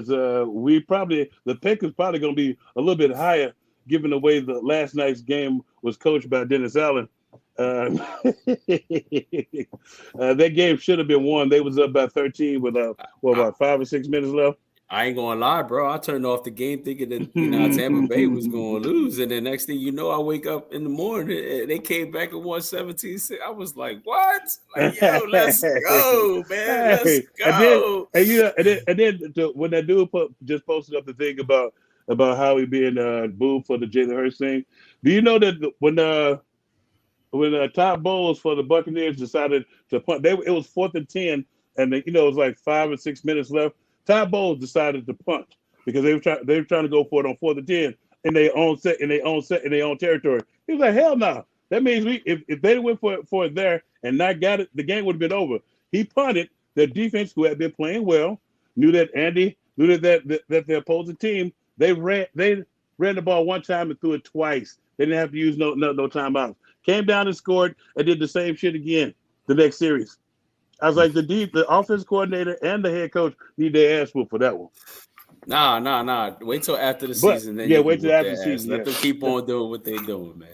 the pick is probably going to be a little bit higher, given the way the last night's game was coached by Dennis Allen. That game should have been won. They was up by 13 with about 5 or 6 minutes left. I ain't gonna lie, bro. I turned off the game thinking that Tampa Bay was gonna lose, and the next thing you know, I wake up in the morning and they came back at 117. I was like, "What? Like, yo, let's go, man, let's go!" And then when that dude just posted up the thing about how he being booed for the Jalen Hurts thing, do you know that when Todd Bowles for the Buccaneers decided to punt, it was 4th and 10, and it was like 5 or 6 minutes left. Todd Bowles decided to punt because they were trying to go for it on 4th and 10 in their own territory. He was like, hell no. That means if they went for it there and not got it, the game would have been over. He punted. Their defense, who had been playing well, knew that the opposing team, they ran the ball one time and threw it twice. They didn't have to use no timeouts. Came down and scored and did the same shit again the next series. I was like, the offense coordinator and the head coach need their ass whooped for that one. Nah. Wait till after the season. Then wait till after the season. Let them keep on doing what they're doing, man.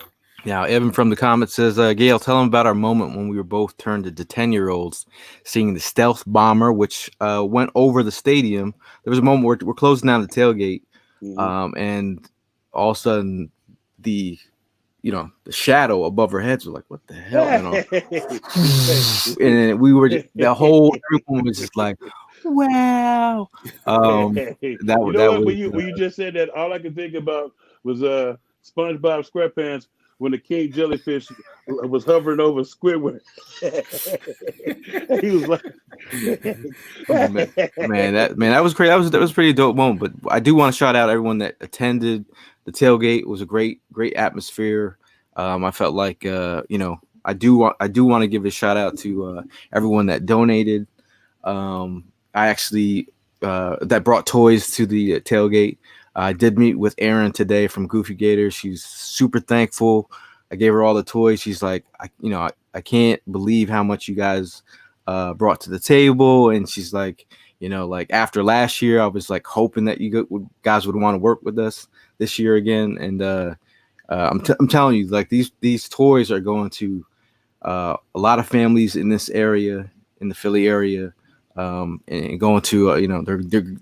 Now, Evan from the comments says, Gail, tell them about our moment when we were both turned into 10-year-olds seeing the stealth bomber, which went over the stadium. There was a moment where we're closing down the tailgate, and all of a sudden the shadow above our heads was like, what the hell? And we were just, everyone was just like, wow. When you just said that, all I could think about was SpongeBob SquarePants when the king jellyfish was hovering over Squidward. He was like, that was crazy. That was a pretty dope moment. But I do want to shout out everyone that attended the tailgate. It was a great atmosphere. I felt like I do want to give a shout out to everyone that donated. I actually that brought toys to the tailgate. I did meet with Erin today from Goofy Gators. She's super thankful. I gave her all the toys. She's like, I can't believe how much you guys brought to the table. And she's like, like after last year, I was like hoping that you guys would want to work with us this year again. And I'm telling you, like these toys are going to a lot of families in this area, in the Philly area, and going to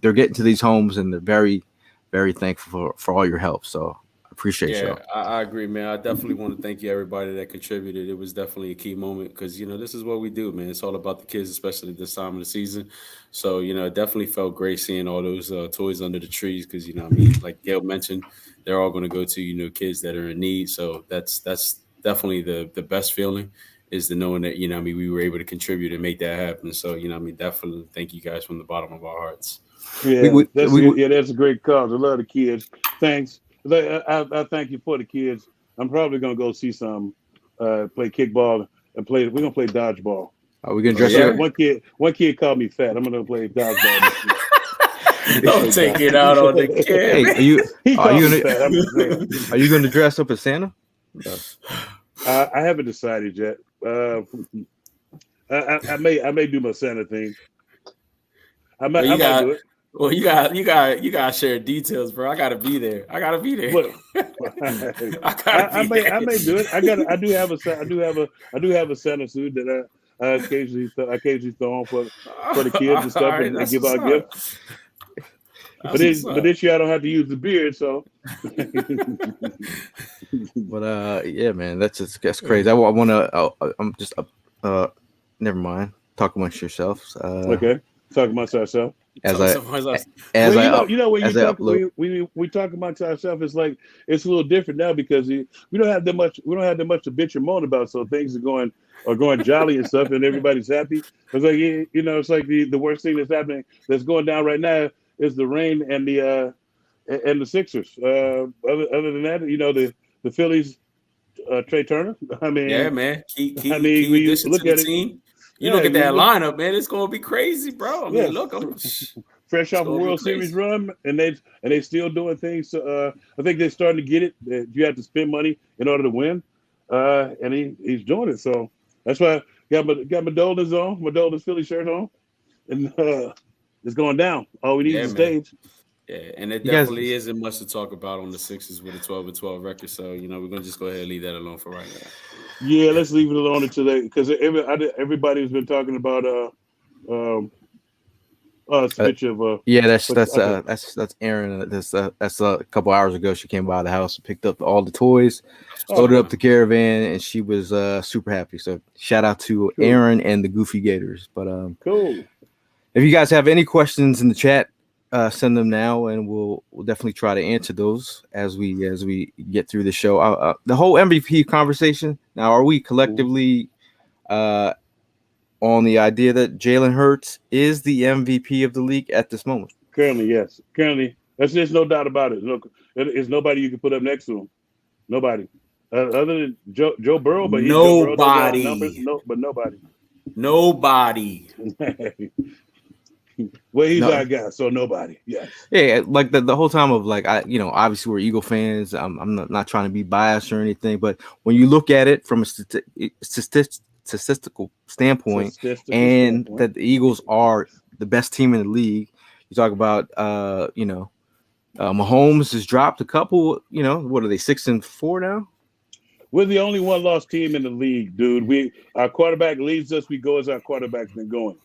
they're getting to these homes, and they're very, very thankful for all your help. So I appreciate you. I agree, man. I definitely want to thank you, everybody that contributed. It was definitely a key moment because this is what we do, man. It's all about the kids, especially this time of the season. So it definitely felt great seeing all those toys under the trees because like Gail mentioned, they're all going to go to kids that are in need. So that's definitely the best feeling is the knowing that we were able to contribute and make that happen. So definitely thank you guys from the bottom of our hearts. Yeah, that's a great cause. I love the kids. Thanks. I thank you for the kids. I'm probably gonna go see some play kickball and play. We're gonna play dodgeball. Are we gonna dress up? One kid called me fat. I'm gonna play dodgeball. Don't take it out on the kid. Hey, are you gonna dress up as Santa? No. I haven't decided yet. I may do my Santa thing. I might do it. Well, you got share details, bro. I gotta be there. I may do it. I do have a Santa suit that I occasionally throw on for the kids and stuff and give out gifts. But this year I don't have to use the beard, so. But yeah, man, that's crazy. I'm just never mind. Talk amongst yourselves. Okay, talk amongst ourselves. When we talk amongst ourselves, it's like it's a little different now because we don't have that much to bitch and moan about. So things are going jolly and stuff, and everybody's happy. It's like it's like the worst thing that's going down right now is the rain and the Sixers. Other than that, the Phillies, Trey Turner. I mean, yeah, man. Key when you look at it. You look at that lineup, man. It's gonna be crazy, bro. I mean, look, I'm fresh off a World Series run, and they still doing things. So, I think they're starting to get it. That you have to spend money in order to win, and he's doing it. So that's why I got my Dolan's Philly shirt on, and it's going down. All we need is a stage. Yeah, and it definitely isn't much to talk about on the Sixers with a 12-12 record. So we're gonna just go ahead and leave that alone for right now. Yeah, let's leave it alone until because everybody's been talking about it's a picture of that's Erin. That's a couple hours ago. She came by the house and picked up all the toys, loaded up the caravan, and she was super happy. So shout out to Erin and the Goofy Gators. But cool. If you guys have any questions in the chat, send them now, and we'll definitely try to answer those as we get through the show. The whole MVP conversation. Now, are we collectively on the idea that Jalen Hurts is the MVP of the league at this moment? Currently, yes. Currently, there's no doubt about it. Look, there's nobody you can put up next to him. Nobody, other than Joe Burrow. But nobody. But nobody. Nobody. Well, he's our guy, so nobody. Yes. Yeah, like the whole time of like obviously we're Eagle fans. I'm not trying to be biased or anything, but when you look at it from a statistical standpoint, that the Eagles are the best team in the league. You talk about Mahomes has dropped a couple. What are they, 6-4 now? We're the only one-loss team in the league, dude. Our quarterback leads us. We go as our quarterback's been going.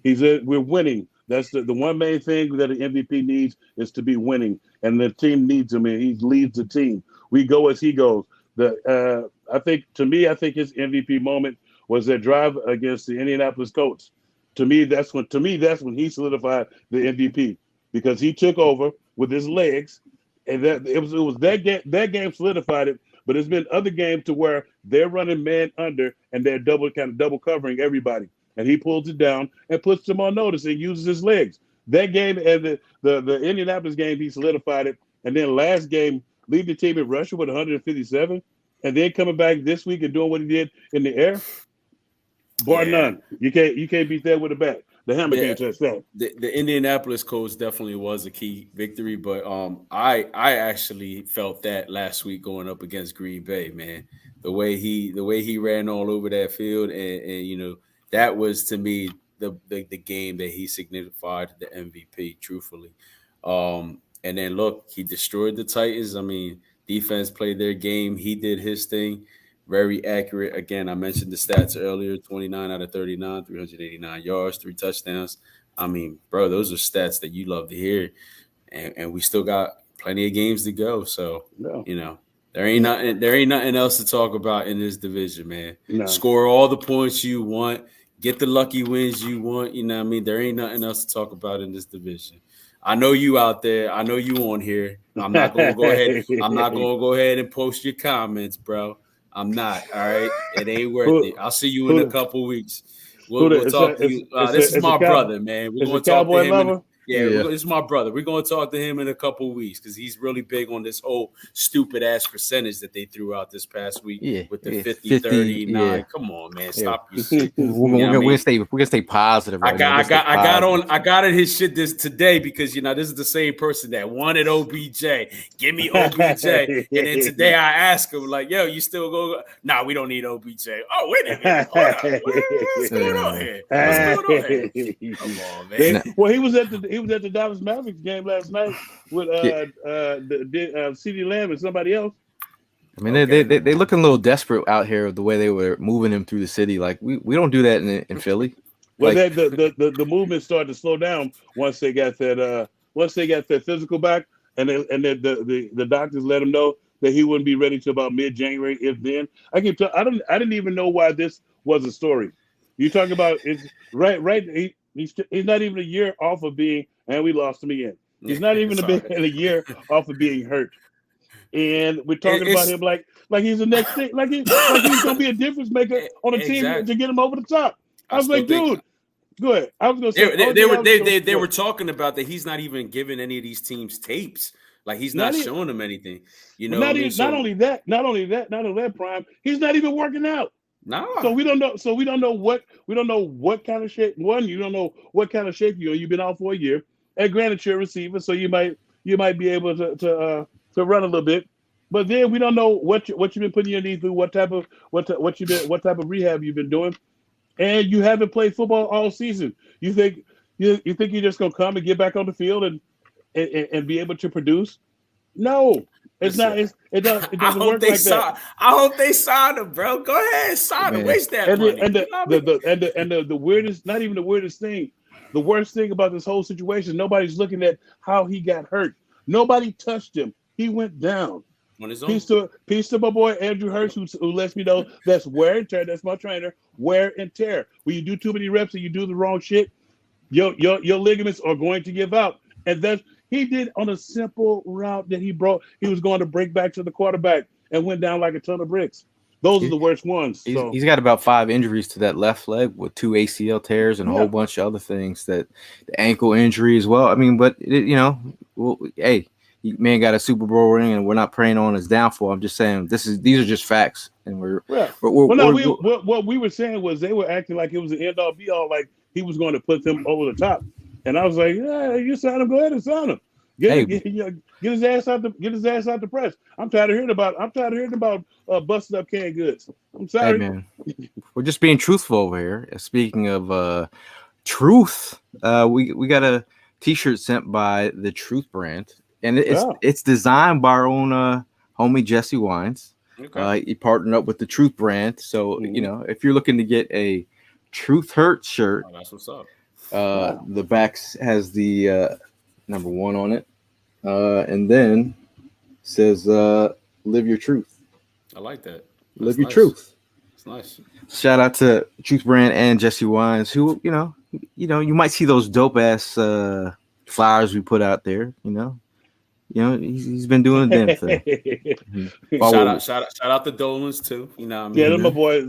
We're winning. That's the one main thing that an MVP needs is to be winning, and the team needs him, and he leads the team. We go as he goes. I think his MVP moment was that drive against the Indianapolis Colts. To me, that's when he solidified the MVP because he took over with his legs, and that game solidified it. But there's been other games to where they're running man under and they're double covering everybody. And he pulls it down and puts them on notice and uses his legs. That game and the Indianapolis game, he solidified it. And then last game, lead the team in rushing with 157. And then coming back this week and doing what he did in the air. Bar none. You can't beat that with a bat. The hammer can't touch that. The Indianapolis Colts definitely was a key victory, but I actually felt that last week going up against Green Bay, man. The way he ran all over that field, and that was to me the game that he signified the MVP, truthfully. And then look, he destroyed the Titans. I mean, defense played their game. He did his thing. Very accurate. Again, I mentioned the stats earlier, 29 out of 39, 389 yards, 3 touchdowns. I mean, bro, those are stats that you love to hear. And we still got plenty of games to go. So, there ain't nothing else to talk about in this division, man. No. Score all the points you want. Get the lucky wins you want. You know what I mean? There ain't nothing else to talk about in this division. I know you out there. I know you on here. I'm not going to go ahead and post your comments, bro. I'm not. All right. It ain't worth it. I'll see you in a couple weeks. We'll talk to you. This is my brother, man. We're going to talk to him. This is my brother. We're going to talk to him in a couple weeks because he's really big on this whole stupid ass percentage that they threw out this past week with the 50, 39. Yeah. Come on, man. Stop your shit. We're gonna stay positive. Right I got in his shit today because this is the same person that wanted OBJ. Give me OBJ. And then today I asked him, like, yo, you still go? Nah, we don't need OBJ. Oh, wait a minute. Hold on. What's going on here? Come on, man. Well, he was at the Dallas Mavericks game last night with CeeDee Lamb and somebody else. I mean, they looking a little desperate out here the way they were moving him through the city. Like we don't do that in Philly. Well, the movement started to slow down once they got that physical back, and the doctors let him know that he wouldn't be ready till about mid-January. If then, I didn't even know why this was a story. You talking about it's right. He's not even a year off of being, and we lost him again. He's not even a year off of being hurt. And we're talking about him like he's the next thing, like he's gonna be a difference maker on a team to get him over the top. I was like, dude, go ahead. I was gonna say they were talking about that he's not even giving any of these teams tapes. Like he's not showing them anything. Not only that, Prime, he's not even working out. No. So we don't know what kind of shape. You don't know what kind of shape you're in. You've been out for a year. And granted, you're a receiver, so you might be able to run a little bit. But then we don't know what you've been putting your knee through, what type of rehab you've been doing, and you haven't played football all season. You think you're just gonna come and get back on the field and be able to produce? No. It doesn't work like that. I hope they sign him, bro. Go ahead, sign him. Waste that money. And the weirdest, not even the weirdest thing, the worst thing about this whole situation, nobody's looking at how he got hurt. Nobody touched him. He went down. On his own. Peace to my boy Andrew Hurts, who lets me know that's wear and tear. That's my trainer. Wear and tear. When you do too many reps and you do the wrong shit, your ligaments are going to give out. And that's he did on a simple route that he was going to break back to the quarterback and went down like a ton of bricks. Those are the worst ones. He's got about 5 injuries to that left leg with 2 ACL tears and a whole bunch of other things. That the ankle injury as well. I mean, but hey, man got a Super Bowl ring, and we're not preying on his downfall. I'm just saying these are just facts, and what we were saying was they were acting like it was an end all be all, like he was going to put them over the top. And I was like, yeah, you sign him. Go ahead and sign him. Get his ass out the press. I'm tired of hearing about busting up canned goods. I'm sorry. Hey man, we're just being truthful over here. Speaking of truth, we got a T-shirt sent by the Truth brand, and it's designed by our own homie Jesse Wines. Okay. He partnered up with the Truth brand, so if you're looking to get a Truth Hurts shirt, that's what's up. The back has the number 1 on it, and then says "Live your truth." I like that. Live your truth. It's nice. Shout out to Truth Brand and Jesse Wines, who you might see those dope ass flyers we put out there. He's been doing a damn thing. Shout out to Dolans too. You know what I mean? Yeah, that's my boy.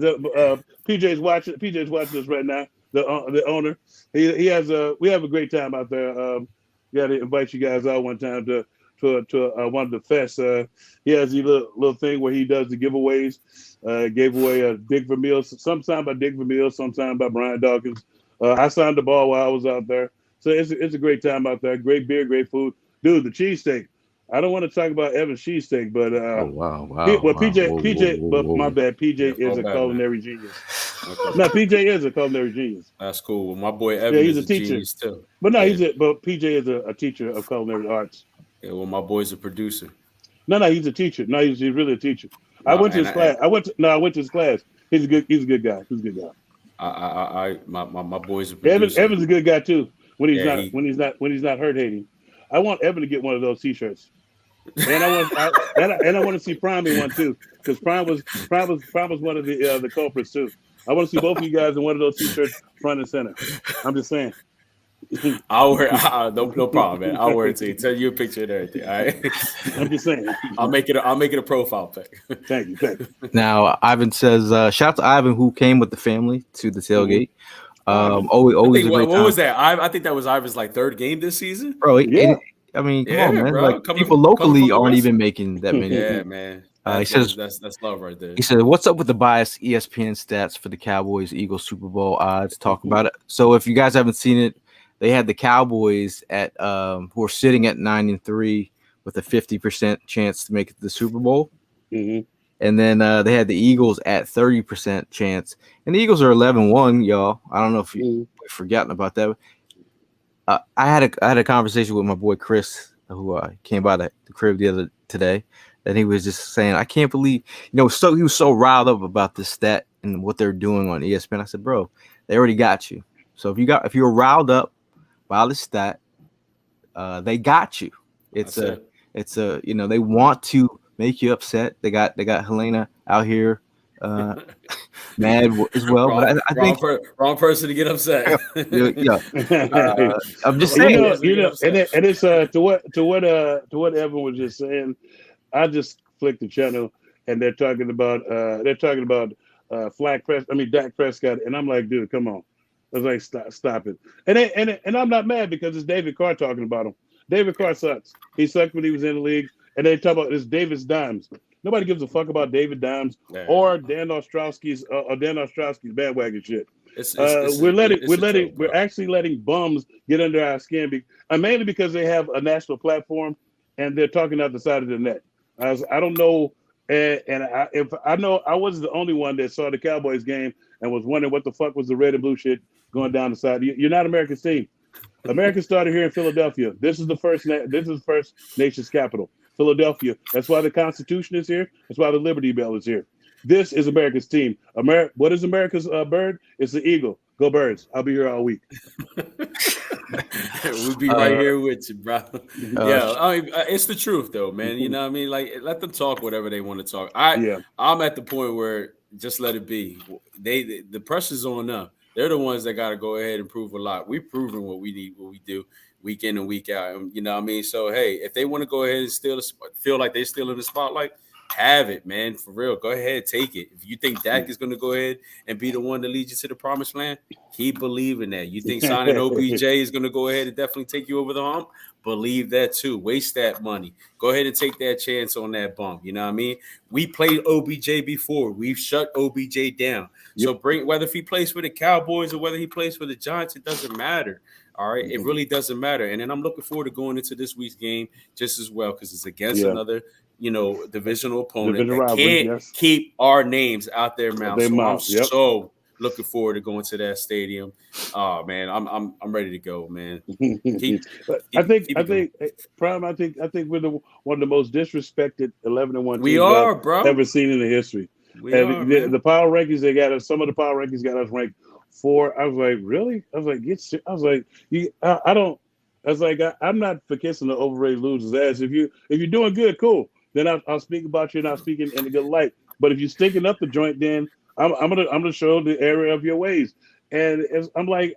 PJ's watching this right now. The owner. We have a great time out there. Got to invite you guys out one time to one of the fests. He has a little thing where he does the giveaways. Gave away a Dick Vermeil, sometime by Dick Vermeil, sometime by Brian Dawkins. I signed the ball while I was out there. So it's a great time out there. Great beer, great food. Dude, the cheesesteak. I don't want to talk about Evan's cheesesteak, but my bad. PJ is a culinary genius. Okay. No, PJ is a culinary genius. That's cool. Well, my boy Evan he's is a teacher genius too. But no, PJ is a teacher of culinary arts. Yeah, well, my boy's a producer. No, he's a teacher. No, he's really a teacher. I went to his class. I went to his class. He's a good guy. He's a good guy. My boy's a producer. Evan's a good guy too. When he's not hurt hating. I want Evan to get one of those T-shirts. And I want to see Prime in one too, because Prime was one of the culprits too. I want to see both of you guys in one of those T-shirts, front and center. I'm just saying. I'll wear no problem, man. I'll wear it to you. Tell you a picture and everything. All right. I'm just saying. I'll make it a profile pic. Thank you. Now Ivan says, shout out to Ivan who came with the family to the tailgate. Always what was that? I think that was Ivan's third game this season. Bro, yeah. Come on, man. Bro. People locally aren't even making that many. Yeah, man. He says that's love right there. He said, "What's up with the biased ESPN stats for the Cowboys Eagles Super Bowl odds? Talk about it." So if you guys haven't seen it, they had the Cowboys at who are sitting at 9-3 with a 50% chance to make it to the Super Bowl, and then they had the Eagles at 30% chance, and the Eagles are 11-1. Y'all, I don't know if you've forgotten about that. I had a conversation with my boy Chris, who came by the crib today, and he was just saying, I can't believe, he was so riled up about this stat and what they're doing on ESPN. I said, bro, they already got you. So if you're riled up by this stat, they got you. It's they want to make you upset. They got Helena out here mad as well. But I think wrong person to get upset. I'm just saying, and it's to what Evan was just saying. I just flicked the channel and they're talking about Dak Prescott, and I'm like, dude, come on. I was like, stop it. And I'm not mad because it's David Carr talking about him. David Carr sucks. He sucked when he was in the league, and they talk about this Davis Dimes. Nobody gives a fuck about David Dimes or Dan Ostrowski's bandwagon shit. We're actually letting bums get under our skin, mainly because they have a national platform and they're talking out the side of the net. I don't know, if I know, I wasn't the only one that saw the Cowboys game and was wondering what the fuck was the red and blue shit going down the side. You're not America's team. America started here in Philadelphia. This is the first nation's capital, Philadelphia. That's why the Constitution is here. That's why the Liberty Bell is here. This is America's team. What is America's bird? It's the eagle. Go Birds. I'll be here all week. We'll be right here with you, bro. It's the truth, though, man. You know what I mean? Like, let them talk whatever they want to talk. I'm at the point where just let it be. The pressure's on them. They're the ones that got to go ahead and prove a lot. We've proven what we need, what we do week in and week out. And, you know what I mean? So, hey, if they want to go ahead and feel like they're still in the spotlight, have it, man. For real. Go ahead, take it. If you think Dak is going to go ahead and be the one to lead you to the promised land, keep believing that. You think signing OBJ is going to go ahead and definitely take you over the hump? Believe that too. Waste that money. Go ahead and take that chance on that bump. You know what I mean? We played OBJ before. We've shut OBJ down. So whether if he plays for the Cowboys or whether he plays for the Giants, it doesn't matter. All right, it really doesn't matter. And then I'm looking forward to going into this week's game just as well because it's against another, divisional opponent that can't keep our names out their mouth. So I'm so looking forward to going to that stadium. Oh man, I'm ready to go, man. I think Prime. I think we're one of the most disrespected 11-1 teams bro, ever seen in the history. The power rankings they got us. Some of the power rankings got us ranked 4. I was like, really? I was like, I'm not for kissing the overrated loser's ass. If you're doing good, cool. Then I'll speak about you and I'll speak in a good light. But if you're stinking up the joint, then I'm gonna show the area of your ways. And I'm like,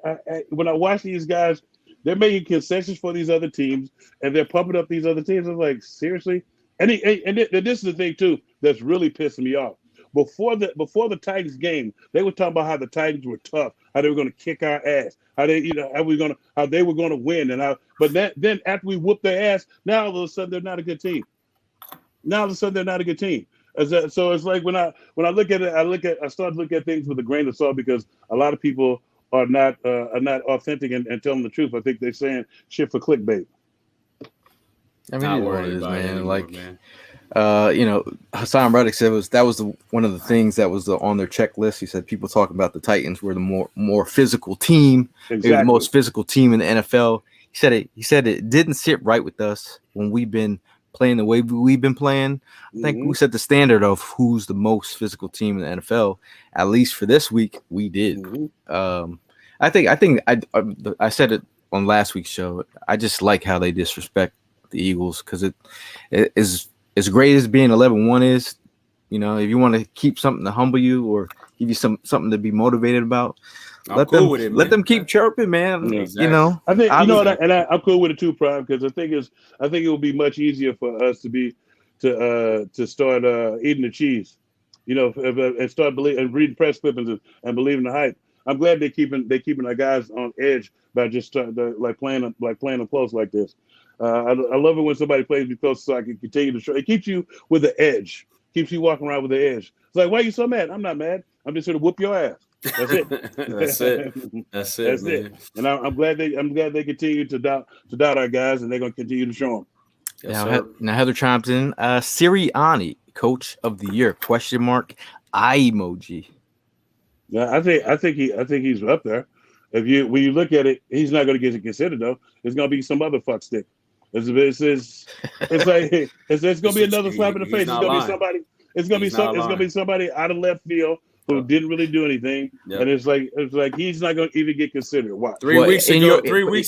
when I watch these guys, they're making concessions for these other teams and they're pumping up these other teams. I'm like, seriously? And this is the thing too that's really pissing me off. Before the Titans game, they were talking about how the Titans were tough, how they were going to kick our ass, how they were going to win, but then after we whooped their ass, now all of a sudden they're not a good team. So it's like when I look at it, I start to look at things with a grain of salt because a lot of people are not authentic and telling the truth. I think they're saying shit for clickbait. I mean, it what it is, man. Anymore, man. Hassan Reddick said that was one of the things that was on their checklist. He said people talk about the Titans were the more physical team, maybe the most physical team in the NFL. He said it didn't sit right with us when we've been playing the way we've been playing. I think we set the standard of who's the most physical team in the NFL. At least for this week, we did. I think I said it on last week's show. I just like how they disrespect the Eagles because it is. As great as being 11-1 is, if you want to keep something to humble you or give you something to be motivated about, let them keep chirping, man. Yeah, exactly. I think I'm cool with it too, Prime, because the thing is, I think it will be much easier for us to start eating the cheese, and start believing and reading press clippings and believing the hype. I'm glad they're keeping our guys on edge by just playing them close like this. I love it when somebody plays me close so I can continue to show. It keeps you with the edge. Keeps you walking around with the edge. It's like, why are you so mad? I'm not mad. I'm just here to whoop your ass. That's it. That's it. And I'm glad they continue to doubt our guys, and they're going to continue to show them. Now Heather chimes in. Sirianni, Coach of the Year? ? Eye emoji. Yeah, I think he's up there. When you look at it, he's not going to get considered though. It's going to be some other fuck stick. It's going to be another slap in the face. It's going to be somebody. It's going to be somebody out of left field who didn't really do anything, and it's like he's not going to even get considered. Why? 3 weeks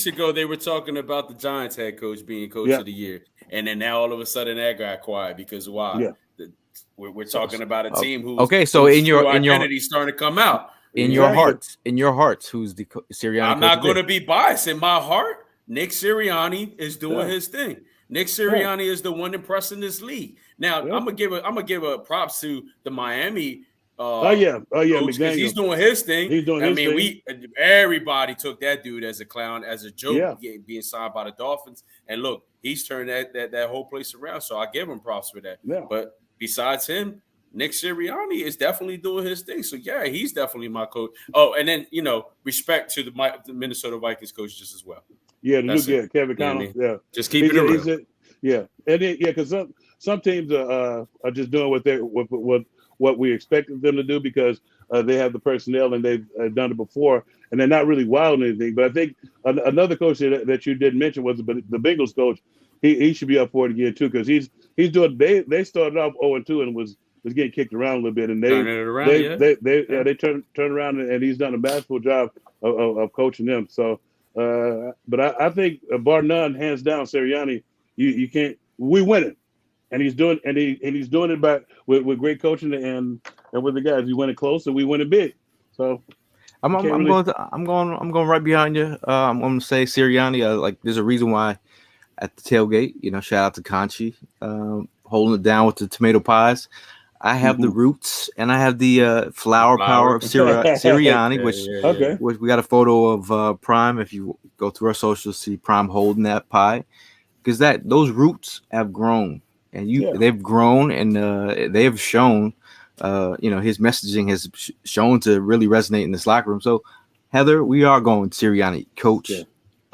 ago, they were talking about the Giants head coach being coach of the year, and then now all of a sudden that got quiet because why? Yeah. We're talking about a team who in your identity starting to come out. In your hearts, who's the Sirianni? I'm not going to be biased. In my heart, Nick Sirianni is doing his thing. Nick Sirianni is the one impressing this league. Now, I'm gonna give a props to the Miami. Coach, because he's doing his thing. Everybody took that dude as a clown, as a joke, being signed by the Dolphins. And look, he's turned that whole place around. So I give him props for that. Yeah. But besides him, Nick Sirianni is definitely doing his thing. So, yeah, he's definitely my coach. Oh, and then, respect to the Minnesota Vikings coach just as well. Yeah, Kevin Connell. Yeah. Just keep it real. And because some teams are just doing what we expected them to do because they have the personnel and they've done it before, and they're not really wild or anything. But I think another coach that you didn't mention was the Bengals coach. He should be up for it again, too, because he's doing – they started off 0-2 and was getting kicked around a little bit, and they turned around, and he's done a masterful job of coaching them. So, but I think bar none, hands down, Sirianni, you can't. We win it, and he's doing it with great coaching and with the guys. We win it close, and we win it big. So, I'm going right behind you. I'm going to say Sirianni. There's a reason why at the tailgate. Shout out to Conchi, holding it down with the tomato pies. I have the roots, and I have the flower power of Sirianni, which we got a photo of Prime. If you go through our socials, see Prime holding that pie, because those roots have grown, and they've grown, and they have shown, his messaging has shown to really resonate in this locker room. So, Heather, we are going Sirianni, Coach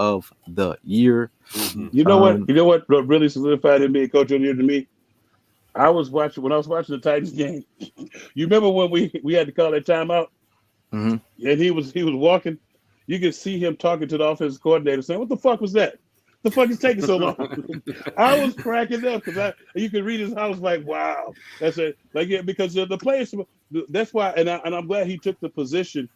of the year. Mm-hmm. You know what? You know what really solidified him being coach of the year to me? When I was watching the Titans game. You remember when we had to call that timeout? Mm-hmm. And he was walking. You could see him talking to the offensive coordinator saying, "What the fuck was that? The fuck is taking so long?" I was cracking up because you could read his house like, wow, that's it. Like, yeah, because the players. That's why, and I'm glad he took the position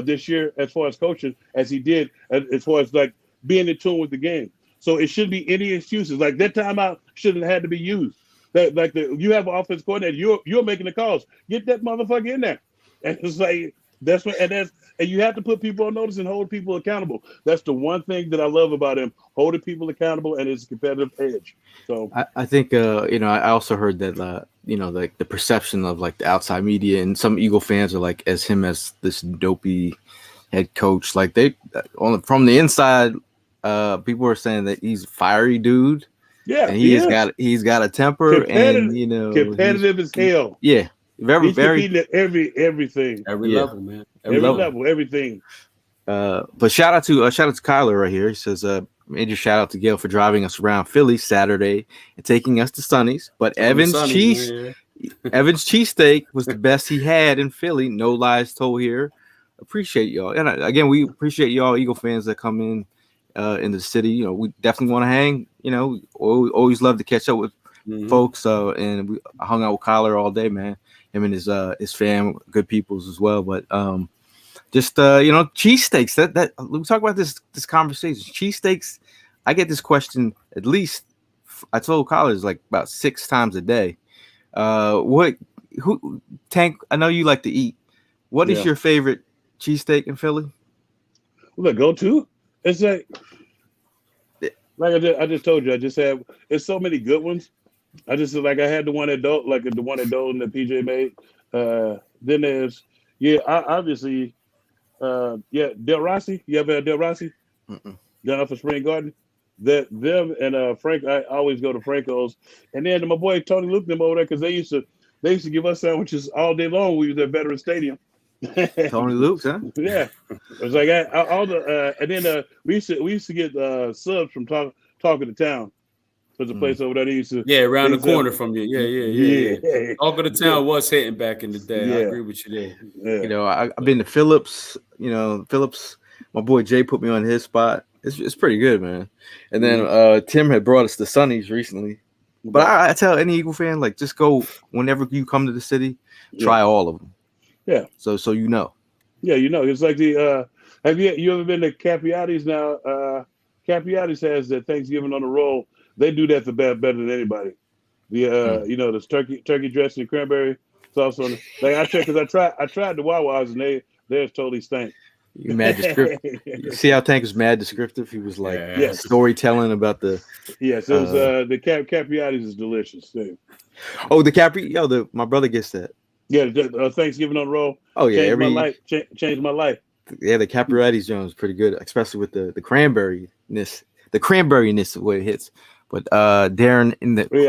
this year as far as coaching as he did, as far as like being in tune with the game. So it shouldn't be any excuses. Like that timeout shouldn't have had to be used. That you have an offensive coordinator, you're making the calls. Get that motherfucker in there. And it's like and you have to put people on notice and hold people accountable. That's the one thing that I love about him, holding people accountable and his competitive edge. So I think I also heard that like the perception of like the outside media and some Eagle fans are like as him as this dopey head coach. Like from the inside, people are saying that he's a fiery dude. Yeah, and he's got a temper, and competitive as hell. Yeah, very competing at everything, every level, man, every level, everything. But shout out to Kyler right here. He says, major shout out to Gail for driving us around Philly Saturday and taking us to Sonny's. But Evan's cheesesteak was the best he had in Philly. No lies told here. Appreciate y'all, and again, we appreciate y'all Eagle fans that come in the city. We definitely want to hang. Always love to catch up with folks. And we hung out with Kyler all day, man. Him and his fam, good peoples as well. But cheesesteaks. That we talk about this conversation. Cheesesteaks. I get this question at least. I told Kyler like about 6 times a day. Tank? I know you like to eat. What is your favorite cheesesteak in Philly? Well, go to. It's like I just told you. I just had. It's so many good ones. I just I had the one at Dolan, that PJ made. Then there's obviously Del Rossi. You ever had Del Rossi? Down off of Spring Garden. Them and Frank. I always go to Franco's, and then my boy Tony Luke them over there because they used to give us sandwiches all day long. We was at Veterans Stadium. Tony Luke's, huh? Yeah, it was like all the and then we used to get subs from Talking to Town. There's a place over there they used to around the corner from you. Yeah. Talking to Town was hitting back in the day. Yeah. I agree with you there. Yeah. I've been to Phillips. Phillips. My boy Jay put me on his spot. It's pretty good, man. And then Tim had brought us to Sonny's recently. But I tell any Eagle fan, like, just go whenever you come to the city, try all of them. Yeah. So Yeah, it's like the have you ever been to Capriati's now? Capriati's has that Thanksgiving on the roll. They do that better than anybody. The this turkey dressing and cranberry sauce on it. Like I checked because I tried the Wawa's and theirs totally stank. You mad descriptive. You see how Tank was mad descriptive? He was like storytelling about the. Yes, it was the Capriati's is delicious too. Oh, the Capri. My brother gets that. Yeah, Thanksgiving on the roll. Oh yeah, changed my life. Yeah, the Capriati's Jones is pretty good, especially with the cranberryness. The cranberryness of what it hits. But Darren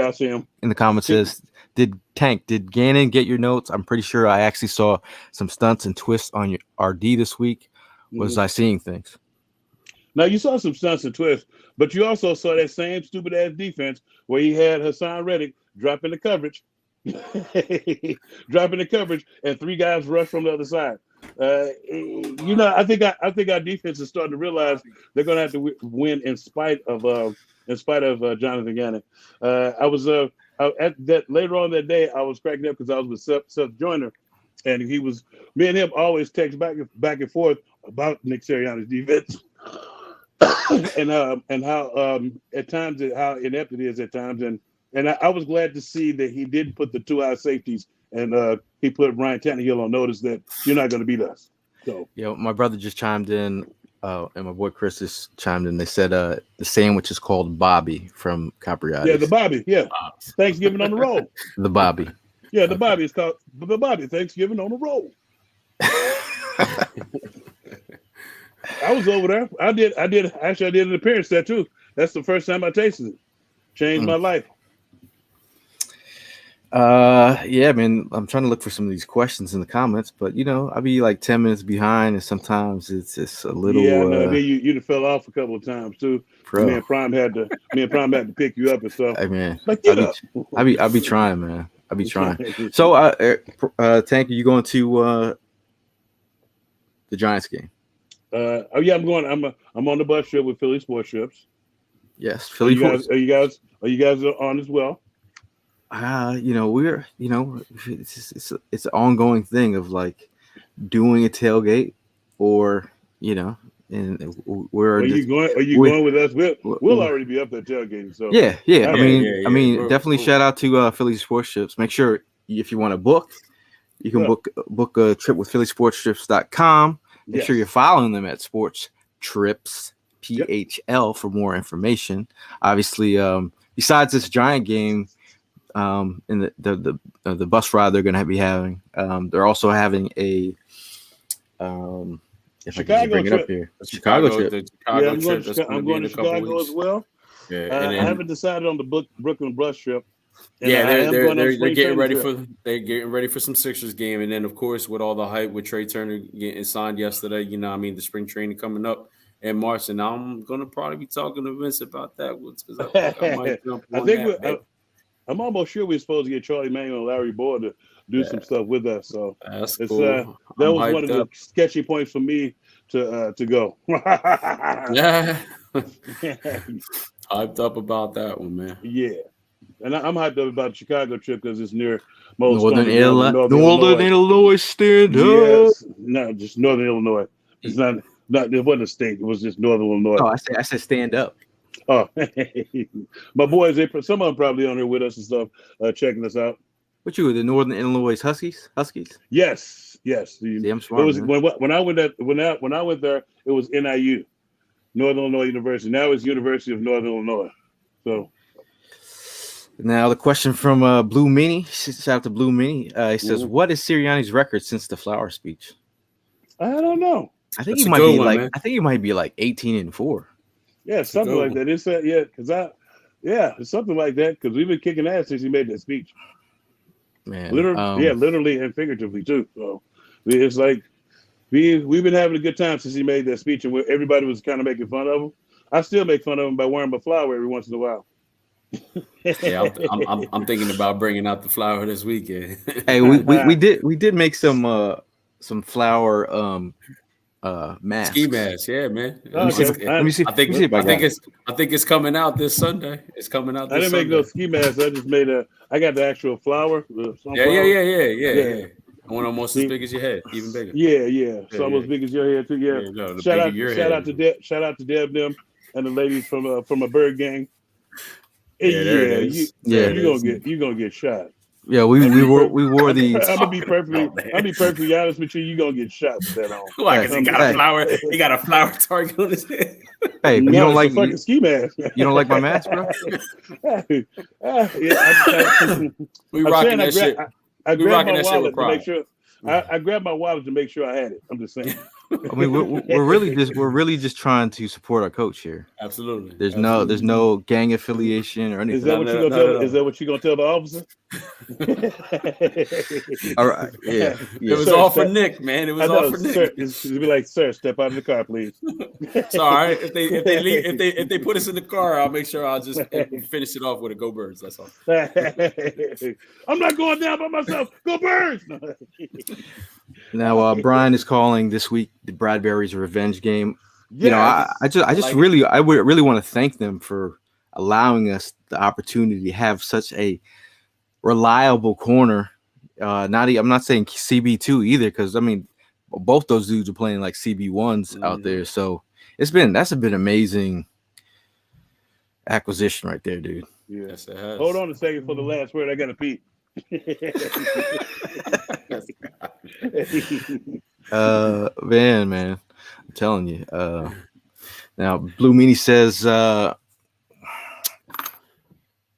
I see him in the comments says, did Gannon get your notes? I'm pretty sure I actually saw some stunts and twists on your RD this week. Was I seeing things? Now you saw some stunts and twists, but you also saw that same stupid ass defense where he had Hassan Reddick dropping the coverage, and 3 guys rush from the other side. I think our defense is starting to realize they're going to have to win in spite of Jonathan Gannon. I was at that later on that day. I was cracking up because I was with Seth Joyner, and me and him always text back and forth about Nick Sirianni's defense, and how at times how inept it is at times, and I was glad to see that he did put the 2 high safeties, and he put Ryan Tannehill on notice that you're not going to beat us. So my brother just chimed in. And my boy Chris just chimed in. They said the sandwich is called Bobby from Capriati's. Yeah, the Bobby. Yeah, Thanksgiving on the roll. The Bobby. Yeah, the Bobby is called the Bobby. Thanksgiving on the roll. I was over there. I did an appearance there too. That's the first time I tasted it. Changed my life. Yeah, man. I'm trying to look for some of these questions in the comments, but I'll be like 10 minutes behind, and sometimes it's a little. Yeah, I know. Then you fell off a couple of titimes too. Bro. Me and Prime had to pick you up and stuff. Hey man, like get up. I'll be trying, man. I'll be trying. So, Tank, are you going to the Giants game? Oh yeah, I'm going. I'm on the bus trip with Philly Sports Trips. Yes, Philly. Are you guys on as well? We're it's an ongoing thing of like doing a tailgate, or and we're. Are you going with us? We'll already be up there tailgating. So yeah. I mean, definitely shout out to Philly Sports Trips. Make sure if you want to book, you can book a trip with phillysportstrips.com. Make sure you're following them at Sports Trips PHL for more information. Obviously, besides this Giant game, in the bus ride they're going to be having, they're also having a if Chicago I can bring it up here, Chicago trip. I'm going to Chicago as well. Yeah, I haven't decided on the Brooklyn bus trip. They're getting ready for some Sixers game, and then of course with all the hype with Trey Turner getting signed yesterday, the spring training coming up in March, and I'm gonna probably be talking to Vince about that because I might jump on that. I'm almost sure we're supposed to get Charlie Manuel and Larry Boyd to do some stuff with us. So that's cool. That was one of the sketchy points for me to go. Yeah, hyped up about that one, man. Yeah. And I'm hyped up about the Chicago trip because it's near most Northern Illinois stand up. Yes. No, just Northern Illinois. It's not. It wasn't a state. It was just Northern Illinois. Oh, I said stand up. Oh, my boys. Some of them probably on here with us and stuff, checking us out. What you with the Northern Illinois Huskies? Yes. See, I'm smart, it was when I went there. It was NIU, Northern Illinois University. Now it's University of Northern Illinois. So. Now the question from Blue Mini. Shout out to Blue Mini. He says, "What is Sirianni's record since the flower speech?" I don't know. I think he might be like. Man. I think he might be like 18-4. Yeah, something like that. It's it's something like that because we've been kicking ass since he made that speech. Man, literally and figuratively too. So it's like we've been having a good time since he made that speech, and everybody was kind of making fun of him. I still make fun of him by wearing my flower every once in a while. Yeah, I'm thinking about bringing out the flower this weekend. Hey, we did make some flower masks. Ski masks, yeah, man. Let me see. I think it's coming out this Sunday. It's coming out. I didn't make no ski masks. I just made I got the actual flower. Yeah. One almost as big as your head, even bigger. Yeah. So almost big as your head too. Yeah. Shout out to Deb them and the ladies from a bird gang. You're gonna get shot. Yeah, we wore these. I'm gonna be perfectly honest with you. You're gonna get shot with that on. Why? Because he got a flower target on his head. Hey, you don't like fucking ski mask. You don't like my mask, bro? We rocking that shit. I grabbed my wallet to make sure. I grabbed my wallet to make sure I had it. I'm just saying. I mean, we're really just trying to support our coach here. Absolutely. There's no gang affiliation or anything. Is that what you're gonna tell the officer? All right. Yeah. It was all for Nick, man. It was all for Nick. It'd be like, sir, step out of the car, please. It's all right. If they put us in the car, I'll make sure I'll just finish it off with a Go Birds. That's all. I'm not going down by myself. Go Birds. Now, Brian is calling this week the Bradbury's revenge game. Yeah, I would really want to thank them for allowing us the opportunity to have such a reliable corner. I'm not saying CB2 either, because I mean both those dudes are playing like CB1s out there. So that's a been amazing acquisition right there, dude. Yes, it has. Hold on a second for the last word. I gotta pee. Man, I'm telling you. Now Blue Meanie says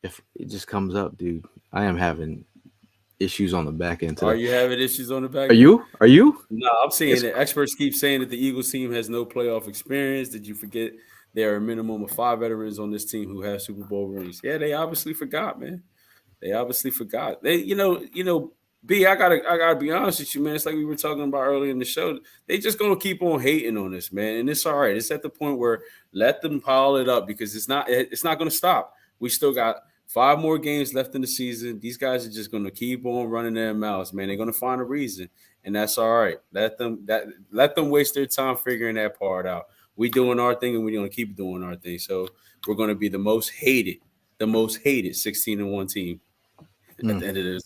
if it just comes up, dude, I am having issues on the back end today. Are you having issues on the back end? Are you? No, I'm seeing it. Experts keep saying that the Eagles team has no playoff experience. Did you forget there are a minimum of 5 veterans on this team who have Super Bowl rings? Yeah, they obviously forgot, man. They obviously forgot. They, B, I gotta be honest with you, man. It's like we were talking about earlier in the show. They just gonna keep on hating on us, man, and it's all right. It's at the point where let them pile it up because it's not gonna stop. We still got 5 more games left in the season. These guys are just gonna keep on running their mouths, man. They're gonna find a reason, and that's all right. Let them waste their time figuring that part out. We doing our thing, and we're gonna keep doing our thing. So we're gonna be the most hated 16-1 team. At the end of this,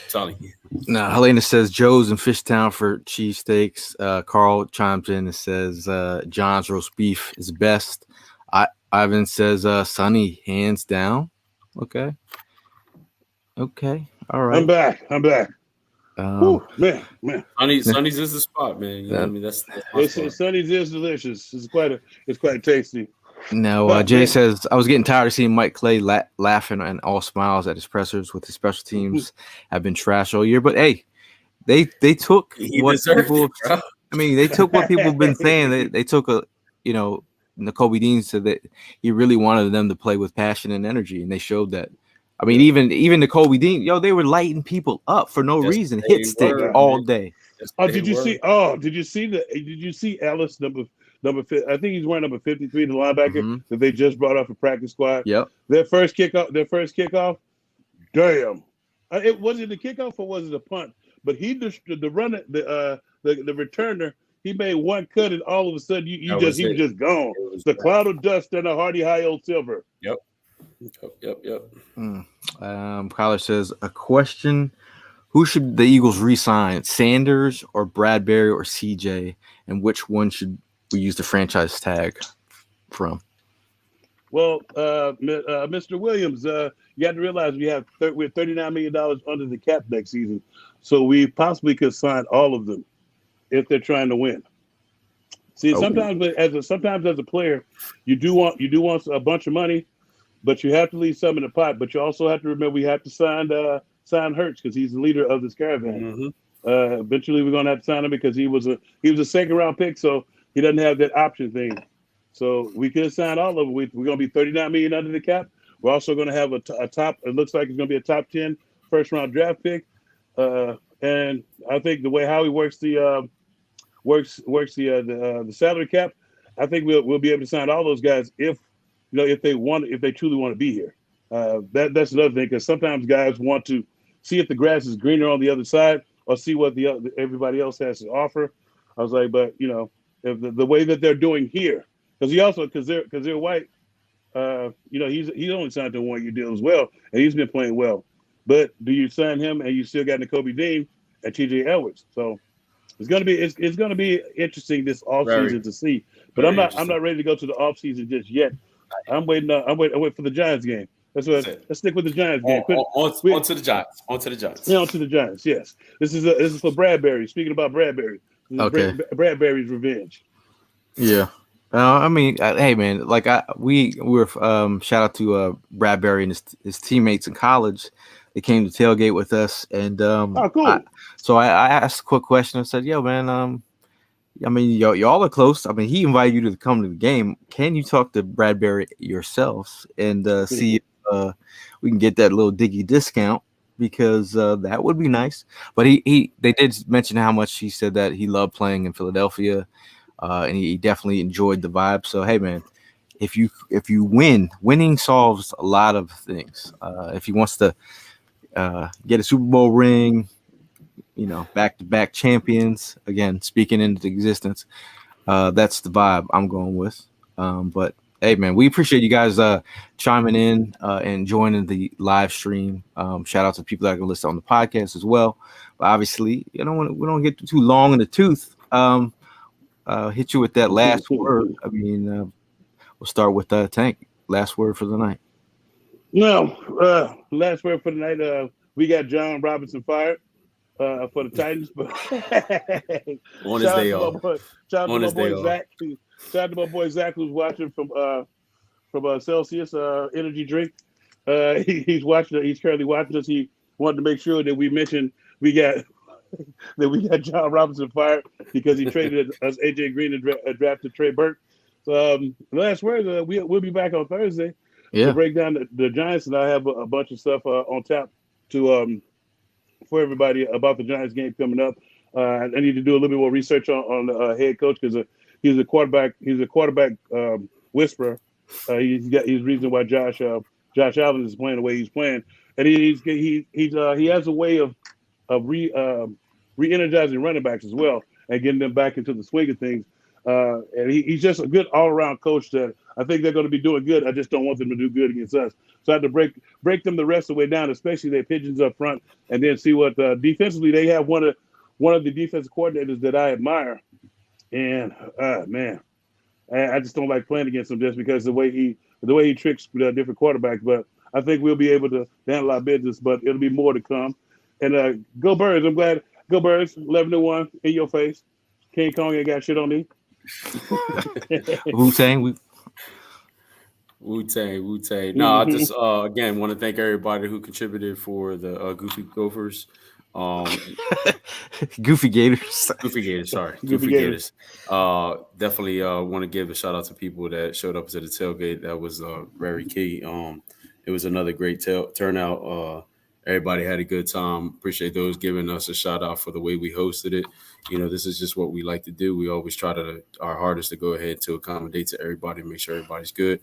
telling you. Now, Helena says Joe's in Fishtown for cheesesteaks. Carl chimes in and says John's roast beef is best. Ivan says Sonny, hands down. Okay. All right. I'm back. Whew, man. Sonny's is the spot, man. You know what I mean? That's Sonny's is delicious. It's quite tasty. No, Jay says I was getting tired of seeing Mike Clay laughing and all smiles at his pressers with his special teams have been trash all year. But hey, they took what people. They took what people have been saying. They took Nakobe Dean said that he really wanted them to play with passion and energy, and they showed that. I mean, even Nakobe Dean, they were lighting people up for no reason, hit stick all day. Did you see Ellis number 50? I think he's wearing number 53, the linebacker that they just brought off a practice squad. Yep. Their first kickoff. Damn. Was it the kickoff or was it a punt? But he the returner. He made one cut, and all of a sudden, he was just gone. The cloud of dust and a hardy high old silver. Yep. Kyler says a question: who should the Eagles re-sign, Sanders or Bradbury or CJ, and which one should we use the franchise tag from? Well, Mr. Williams, you have to realize we're $39 million under the cap next season, so we possibly could sign all of them if they're trying to win. See, sometimes as a player, you do want a bunch of money, but you have to leave some in the pot. But you also have to remember we have to sign Hurts because he's the leader of this caravan. Eventually, we're going to have to sign him because he was a second round pick, so he doesn't have that option thing. So we could sign all of them. We're going to be $39 million under the cap. We're also going to have a top. It looks like it's going to be a top 10 first round draft pick. And I think the way Howie works the salary cap, I think we'll be able to sign all those guys if they truly want to be here. That's another thing, because sometimes guys want to see if the grass is greener on the other side or see what everybody else has to offer. I was like, but if the way that they're doing here, because they're white, he's only signed to a 1-year deal as well, and he's been playing well. But do you sign him and you still got Nakobe Dean and TJ Edwards? So it's gonna be interesting this offseason to see. But I'm not ready to go to the offseason just yet. I'm waiting for the Giants game. Let's stick with the Giants game. On to the Giants. Yeah, on to the Giants. Yes, this is for Bradbury. Speaking about Bradbury, Bradbury's revenge. Yeah. Hey man, we were shout out to Bradbury and his teammates in college. They came to tailgate with us, and cool. So I asked a quick question. I said, "Yo, man, y'all are close. He invited you to come to the game. Can you talk to Bradbury yourselves and see if we can get that little diggy discount? Because that would be nice." But they did mention how much he said that he loved playing in Philadelphia, and he definitely enjoyed the vibe. So hey, man, if you winning solves a lot of things. If he wants to get a Super Bowl ring, back-to-back champions, again, speaking into existence, that's the vibe I'm going with. But hey, man, we appreciate you guys chiming in and joining the live stream. Shout out to people that are going to listen on the podcast as we obviously, we don't get too long in the tooth. Hit you with that last word. We'll start with Tank. Last word for the night. No, last word for the night. We got John Robinson fired for the Titans, but on his day off. Shout out to my boy Zach, who's watching from Celsius energy drink. He's currently watching us. He wanted to make sure that we mentioned we got John Robinson fired because he traded us AJ Green and drafted Trey Burke. So last word, we'll be back on Thursday. to break down the Giants, and I have a bunch of stuff on tap to for everybody about the Giants game coming up. I need to do a little bit more research on the head coach because he's a quarterback. He's a quarterback whisperer. He's the reason why Josh Allen is playing the way he's playing, and he has a way of re-energizing running backs as well and getting them back into the swing of things. And he's just a good all-around coach that I think they're going to be doing good. I just don't want them to do good against us. So I have to break them the rest of the way down, especially their pigeons up front, and then see what defensively they have one of the defensive coordinators that I admire. And man, I just don't like playing against him just because the way he tricks different quarterbacks. But I think we'll be able to handle our business. But it'll be more to come. And go Birds! I'm glad. Go Birds! 11-1 in your face. King Kong ain't got shit on me. Wu-Tang. Wu-Tang. No, I just again want to thank everybody who contributed for the Goofy Gophers. Goofy Gators. Goofy Gators. Definitely want to give a shout out to people that showed up to the tailgate. That was very key. It was another great turnout. Everybody had a good time. Appreciate those giving us a shout out for the way we hosted it. You know, this is just what we like to do. We always try our hardest to go ahead to accommodate to everybody, make sure everybody's good.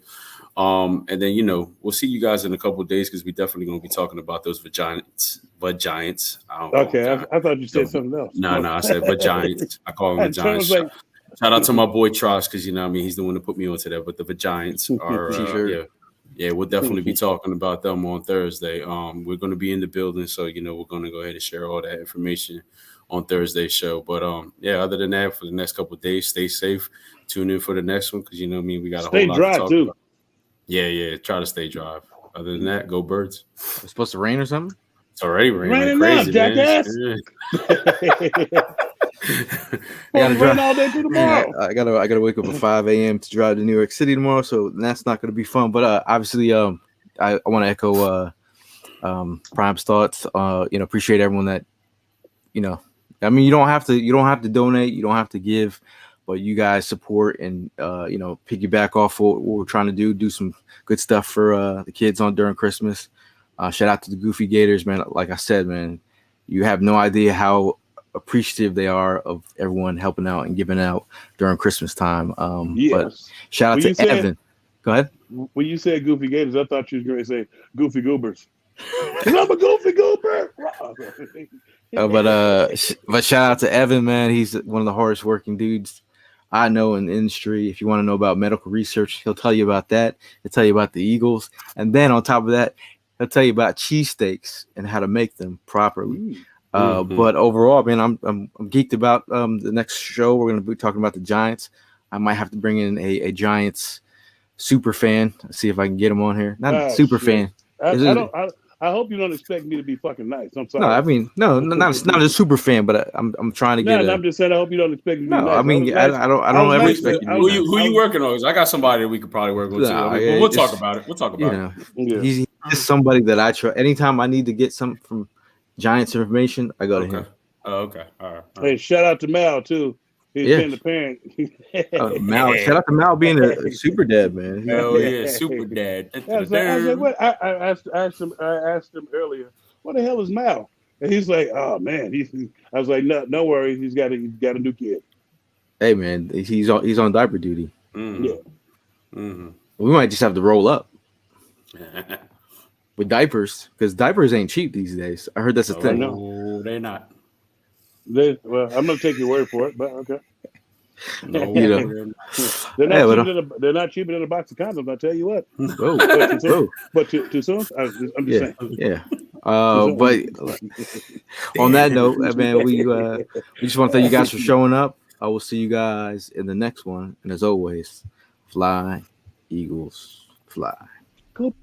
And then, you know, we'll see you guys in a couple of days because we definitely going to be talking about those Vagiants. Okay, I thought you said something else. No, I said Vagiants. I call them Vagiants. Shout out to my boy Trosh because, you know what I mean, he's the one that put me onto that. But the Vagiants are, yeah, we'll definitely be talking about them on Thursday. We're going to be in the building, so, you know, we're going to go ahead and share all that information on Thursday's show. But, other than that, for the next couple of days, stay safe. Tune in for the next one because, you know what I mean, we got a whole lot to talk about. Yeah, try to stay dry. Other than that, go Birds. It's supposed to rain or something? It's already raining crazy, now, jackass. I gotta wake up at 5 a.m. to drive to New York City tomorrow, so that's not gonna be fun. But obviously, I want to echo Prime's thoughts. Appreciate everyone that, you don't have to donate, you don't have to give, but you guys support and piggyback off what we're trying to do some good stuff for the kids during Christmas. Shout out to the Goofy Gators, man. Like I said, man, you have no idea how appreciative they are of everyone helping out and giving out during Christmas time. But shout out to Evan. Go ahead. When you said Goofy Gators, I thought you was going to say Goofy Goobers. I'm a Goofy Goober. But shout out to Evan, man. He's one of the hardest working dudes I know in the industry. If you want to know about medical research, he'll tell you about that. He'll tell you about the Eagles. And then on top of that, he'll tell you about cheesesteaks and how to make them properly. But overall, man, I'm geeked about the next show. We're going to be talking about the Giants. I might have to bring in a Giants super fan. See if I can get him on here. Not a super fan. I hope you don't expect me to be fucking nice. I'm sorry. No, I mean, not a super fan, but I'm trying to get. I'm just saying I hope you don't expect me to be nice. I mean, I don't ever expect you. Who you working on? I got somebody that we could probably work with too. We'll talk about it. He's just somebody that I trust. Anytime I need to get something from Giants information, I go to him. Okay. All right. Hey, shout out to Mal too. He's been the parent. Mal, shout out to Mal being a super dad, man. Hell yeah, super dad. I asked him earlier, what the hell is Mal? And he's like, oh man. I was like, no worries. He's got a new kid. Hey man, he's on diaper duty. Mm-hmm. Yeah. Mm-hmm. We might just have to roll up with diapers because diapers ain't cheap these days. I heard that's a thing. No, they're not. I'm gonna take your word for it, but okay. No, they're not cheaper than a box of condoms. I tell you what. But too soon. I'm just saying. Yeah. But on that note, man, we just want to thank you guys for showing up. I will see you guys in the next one, and as always, fly, Eagles, fly. Cool.